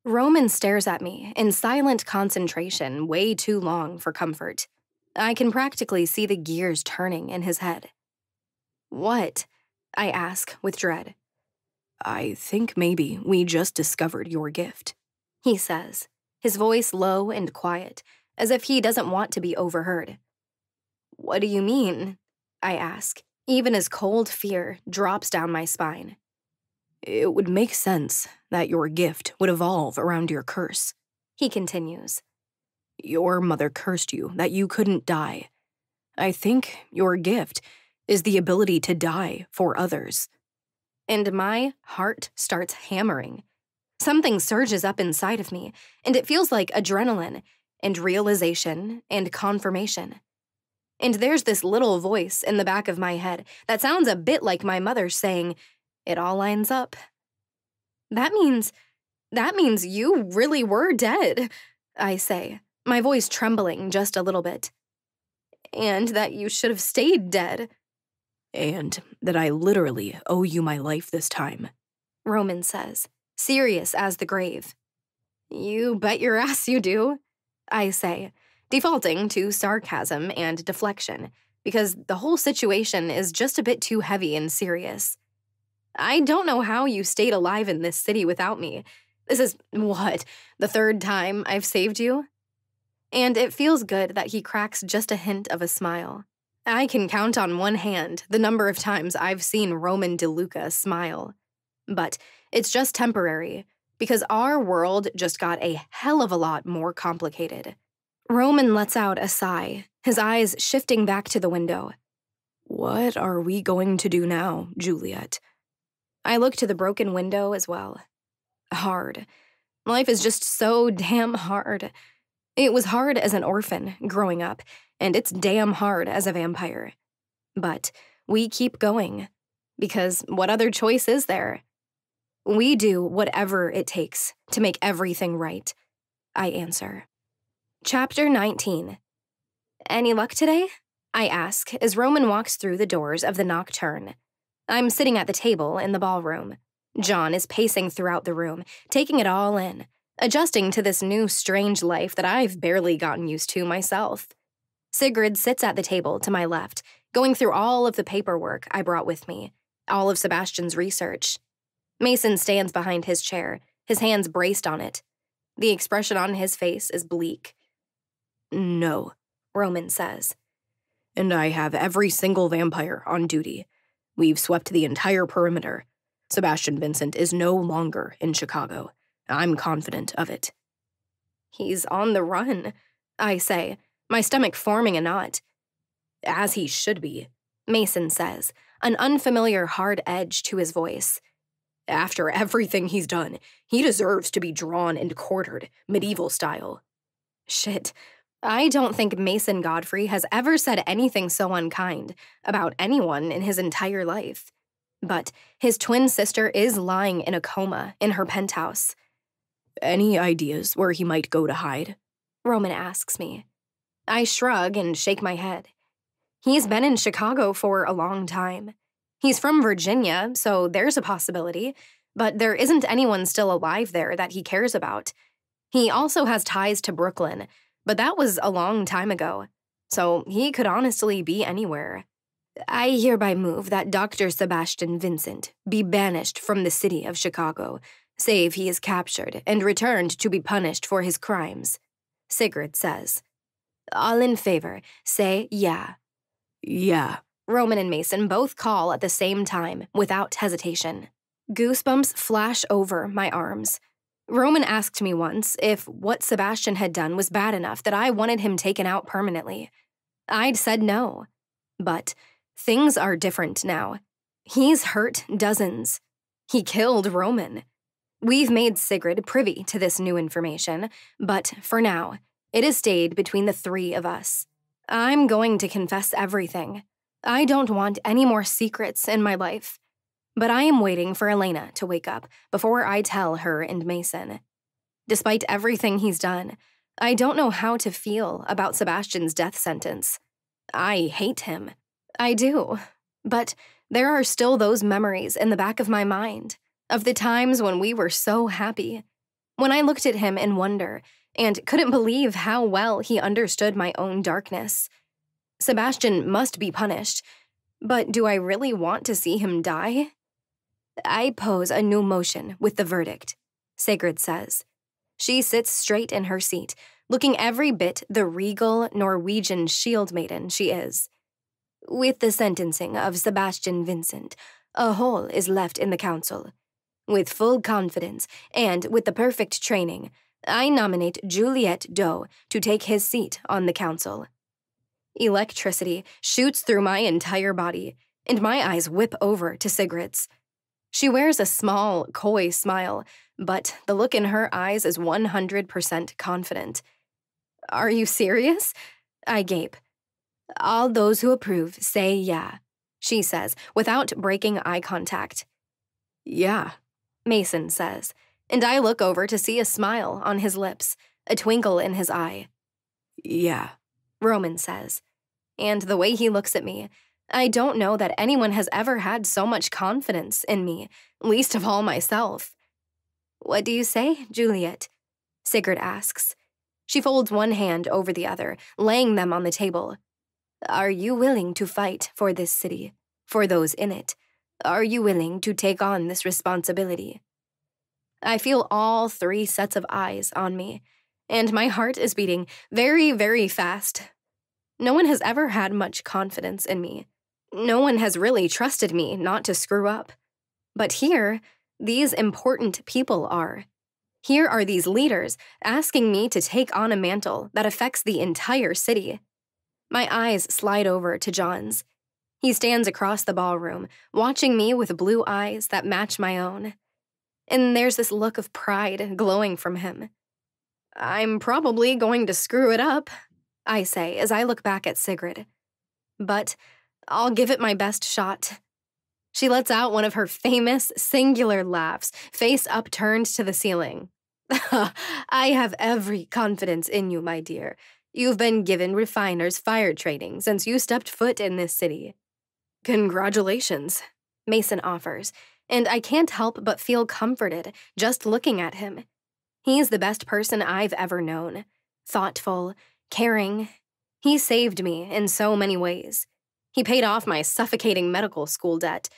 Roman stares at me in silent concentration way too long for comfort. I can practically see the gears turning in his head. What? I ask with dread. I think maybe we just discovered your gift, he says, his voice low and quiet, as if he doesn't want to be overheard. What do you mean? I ask, even as cold fear drops down my spine. It would make sense that your gift would evolve around your curse, he continues. Your mother cursed you that you couldn't die. I think your gift is the ability to die for others. And my heart starts hammering. Something surges up inside of me, and it feels like adrenaline, and realization, and confirmation. And there's this little voice in the back of my head that sounds a bit like my mother saying, "It all lines up." That means you really were dead, I say, my voice trembling just a little bit. And that you should have stayed dead. And that I literally owe you my life this time, Roman says, serious as the grave. You bet your ass you do, I say, defaulting to sarcasm and deflection, because the whole situation is just a bit too heavy and serious. I don't know how you stayed alive in this city without me. This is, what, the 3rd time I've saved you? And it feels good that he cracks just a hint of a smile. I can count on one hand the number of times I've seen Roman DeLuca smile. But it's just temporary, because our world just got a hell of a lot more complicated. Roman lets out a sigh, his eyes shifting back to the window. What are we going to do now, Juliet? I look to the broken window as well. Hard. Life is just so damn hard. It was hard as an orphan growing up, and it's damn hard as a vampire. But we keep going, because what other choice is there? We do whatever it takes to make everything right, I answer. Chapter 19. Any luck today? I ask as Roman walks through the doors of the nocturne. I'm sitting at the table in the ballroom. John is pacing throughout the room, taking it all in, adjusting to this new strange life that I've barely gotten used to myself. Sigrid sits at the table to my left, going through all of the paperwork I brought with me, all of Sebastian's research. Mason stands behind his chair, his hands braced on it. The expression on his face is bleak. No, Roman says. And I have every single vampire on duty. We've swept the entire perimeter. Sebastian Vincent is no longer in Chicago. I'm confident of it. He's on the run, I say, my stomach forming a knot. As he should be, Mason says, an unfamiliar hard edge to his voice. After everything he's done, he deserves to be drawn and quartered, medieval style. Shit. I don't think Mason Godfrey has ever said anything so unkind about anyone in his entire life. But his twin sister is lying in a coma in her penthouse. Any ideas where he might go to hide? Roman asks me. I shrug and shake my head. He's been in Chicago for a long time. He's from Virginia, so there's a possibility, but there isn't anyone still alive there that he cares about. He also has ties to Brooklyn, but that was a long time ago, so he could honestly be anywhere. I hereby move that Dr. Sebastian Vincent be banished from the city of Chicago, save he is captured and returned to be punished for his crimes, Sigrid says. All in favor, say yeah. Yeah. Roman and Mason both call at the same time, without hesitation. Goosebumps flash over my arms. Roman asked me once if what Sebastian had done was bad enough that I wanted him taken out permanently. I'd said no. But things are different now. He's hurt dozens. He killed Roman. We've made Sigrid privy to this new information, but for now, it has stayed between the three of us. I'm going to confess everything. I don't want any more secrets in my life. But I am waiting for Elena to wake up before I tell her and Mason. Despite everything he's done, I don't know how to feel about Sebastian's death sentence. I hate him. I do. But there are still those memories in the back of my mind of the times when we were so happy, when I looked at him in wonder and couldn't believe how well he understood my own darkness. Sebastian must be punished, but do I really want to see him die? I pose a new motion with the verdict, Sigrid says. She sits straight in her seat, looking every bit the regal Norwegian shield maiden she is. With the sentencing of Sebastian Vincent, a hole is left in the council. With full confidence and with the perfect training, I nominate Juliet Doe to take his seat on the council. Electricity shoots through my entire body, and my eyes whip over to Sigrid's. She wears a small, coy smile, but the look in her eyes is 100% confident. Are you serious? I gape. All those who approve say yeah, she says, without breaking eye contact. Yeah, Mason says, and I look over to see a smile on his lips, a twinkle in his eye. Yeah, Roman says, and the way he looks at me, I don't know that anyone has ever had so much confidence in me, least of all myself. What do you say, Juliet? Sigrid asks. She folds one hand over the other, laying them on the table. Are you willing to fight for this city, for those in it? Are you willing to take on this responsibility? I feel all three sets of eyes on me, and my heart is beating very, very fast. No one has ever had much confidence in me. No one has really trusted me not to screw up. But here, these important people are. Here are these leaders asking me to take on a mantle that affects the entire city. My eyes slide over to John's. He stands across the ballroom, watching me with blue eyes that match my own. And there's this look of pride glowing from him. I'm probably going to screw it up, I say as I look back at Sigrid. But I'll give it my best shot. She lets out one of her famous, singular laughs, face upturned to the ceiling. I have every confidence in you, my dear. You've been given refiner's fire training since you stepped foot in this city. Congratulations, Mason offers, and I can't help but feel comforted just looking at him. He's the best person I've ever known. Thoughtful, caring. He saved me in so many ways. He paid off my suffocating medical school debt.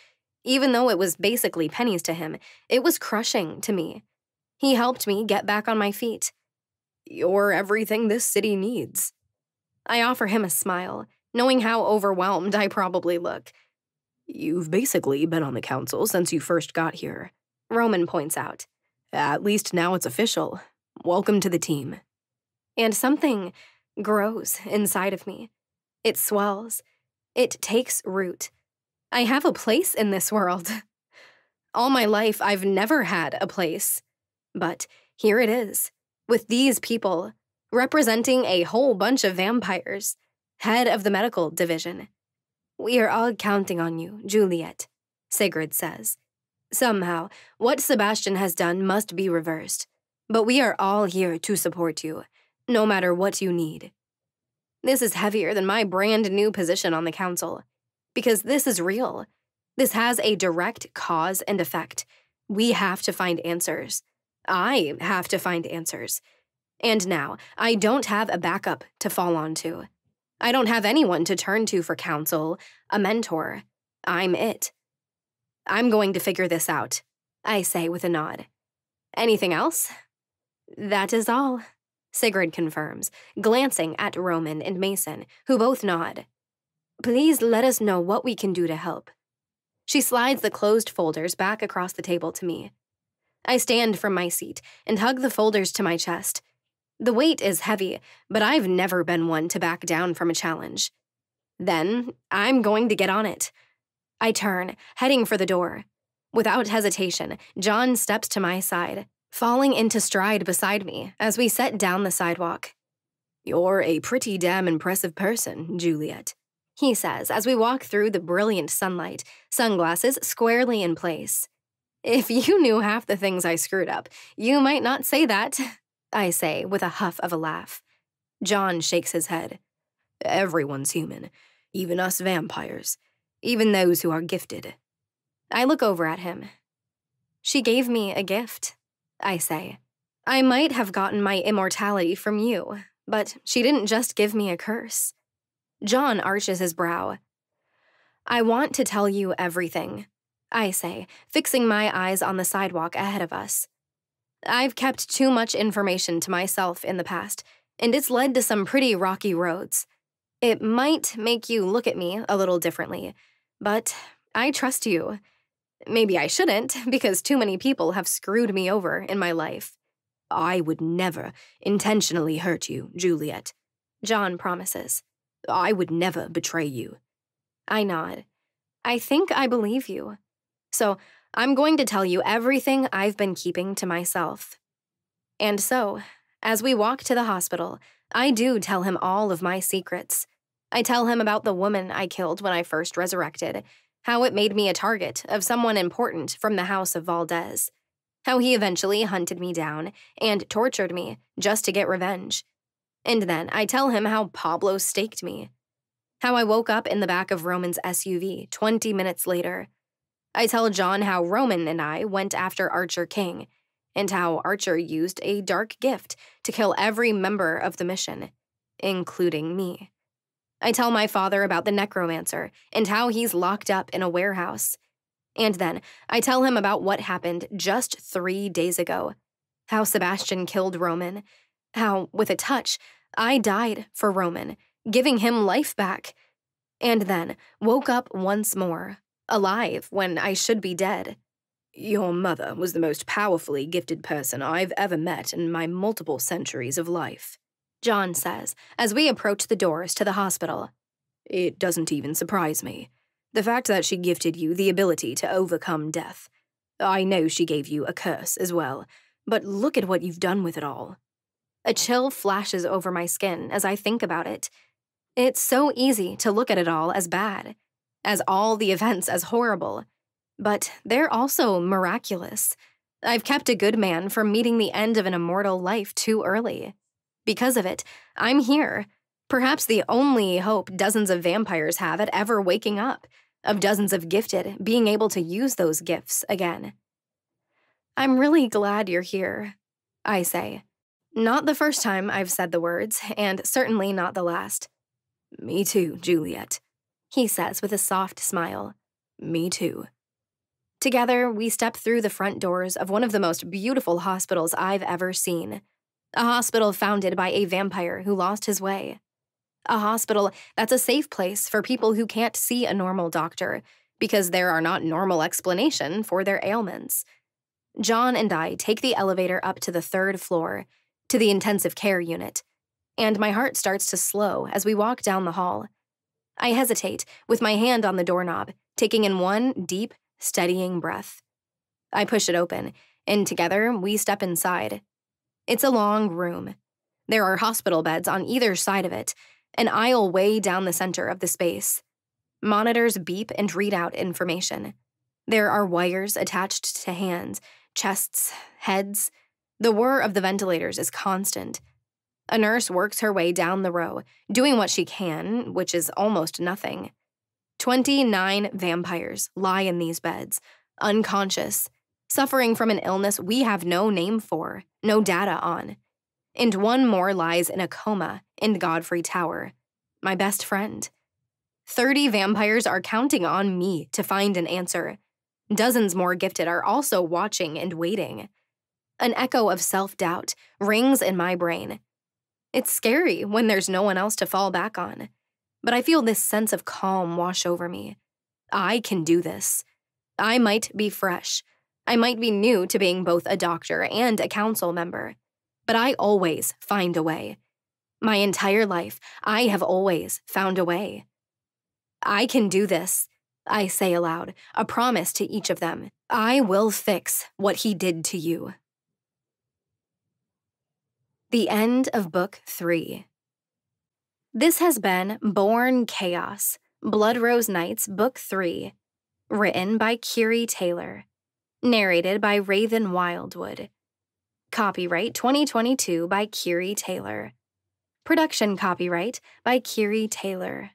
Even though it was basically pennies to him, it was crushing to me. He helped me get back on my feet. You're everything this city needs. I offer him a smile, knowing how overwhelmed I probably look. You've basically been on the council since you first got here, Roman points out. At least now it's official. Welcome to the team. And something grows inside of me. It swells. It takes root. I have a place in this world. All my life, I've never had a place. But here it is, with these people, representing a whole bunch of vampires, head of the medical division. We are all counting on you, Juliet, Sigrid says. Somehow, what Sebastian has done must be reversed, but we are all here to support you, no matter what you need. This is heavier than my brand new position on the council, because this is real. This has a direct cause and effect. We have to find answers. I have to find answers. And now, I don't have a backup to fall onto. I don't have anyone to turn to for counsel, a mentor. I'm it. I'm going to figure this out, I say with a nod. Anything else? That is all, Sigrid confirms, glancing at Roman and Mason, who both nod. Please let us know what we can do to help. She slides the closed folders back across the table to me. I stand from my seat and hug the folders to my chest. The weight is heavy, but I've never been one to back down from a challenge. Then, I'm going to get on it. I turn, heading for the door. Without hesitation, John steps to my side, falling into stride beside me as we set down the sidewalk. You're a pretty damn impressive person, Juliet, he says as we walk through the brilliant sunlight, sunglasses squarely in place. If you knew half the things I screwed up, you might not say that, I say with a huff of a laugh. John shakes his head. Everyone's human, even us vampires, even those who are gifted. I look over at him. She gave me a gift, I say. I might have gotten my immortality from you, but she didn't just give me a curse. John arches his brow. I want to tell you everything, I say, fixing my eyes on the sidewalk ahead of us. I've kept too much information to myself in the past, and it's led to some pretty rocky roads. It might make you look at me a little differently, but I trust you. Maybe I shouldn't, because too many people have screwed me over in my life. I would never intentionally hurt you, Juliet, John promises. I would never betray you. I nod. I think I believe you. So I'm going to tell you everything I've been keeping to myself. And so, as we walk to the hospital, I do tell him all of my secrets. I tell him about the woman I killed when I first resurrected, how it made me a target of someone important from the House of Valdez, how he eventually hunted me down and tortured me just to get revenge. And then I tell him how Pablo staked me, how I woke up in the back of Roman's SUV 20 minutes later. I tell John how Roman and I went after Archer King, and how Archer used a dark gift to kill every member of the mission, including me. I tell my father about the necromancer and how he's locked up in a warehouse. And then I tell him about what happened just 3 days ago, how Sebastian killed Roman, how, with a touch, I died for Roman, giving him life back, and then woke up once more, alive when I should be dead. Your mother was the most powerfully gifted person I've ever met in my multiple centuries of life, John says, as we approach the doors to the hospital. It doesn't even surprise me. The fact that she gifted you the ability to overcome death. I know she gave you a curse as well, but look at what you've done with it all. A chill flashes over my skin as I think about it. It's so easy to look at it all as bad, as all the events as horrible. But they're also miraculous. I've kept a good man from meeting the end of an immortal life too early. Because of it, I'm here. Perhaps the only hope dozens of vampires have at ever waking up, of dozens of gifted being able to use those gifts again. I'm really glad you're here, I say. Not the first time I've said the words, and certainly not the last. Me too, Juliet, he says with a soft smile. Me too. Together, we step through the front doors of one of the most beautiful hospitals I've ever seen. A hospital founded by a vampire who lost his way. A hospital that's a safe place for people who can't see a normal doctor because there are not normal explanation for their ailments. John and I take the elevator up to the 3rd floor, to the intensive care unit, and my heart starts to slow as we walk down the hall. I hesitate, with my hand on the doorknob, taking in one deep, steadying breath. I push it open, and together we step inside. It's a long room. There are hospital beds on either side of it, an aisle way down the center of the space. Monitors beep and read out information. There are wires attached to hands, chests, heads. The whir of the ventilators is constant. A nurse works her way down the row, doing what she can, which is almost nothing. 29 vampires lie in these beds, unconscious, suffering from an illness we have no name for, no data on. And one more lies in a coma in Godfrey Tower, my best friend. 30 vampires are counting on me to find an answer. Dozens more gifted are also watching and waiting. An echo of self-doubt rings in my brain. It's scary when there's no one else to fall back on, but I feel this sense of calm wash over me. I can do this. I might be fresh. I might be new to being both a doctor and a council member, but I always find a way. My entire life, I have always found a way. I can do this, I say aloud, a promise to each of them. I will fix what he did to you. The end of Book 3. This has been Born Chaos, Blood Rose Nights, Book 3, written by Keary Taylor, narrated by Raven Wildwood. Copyright 2022 by Keary Taylor. Production copyright by Keary Taylor.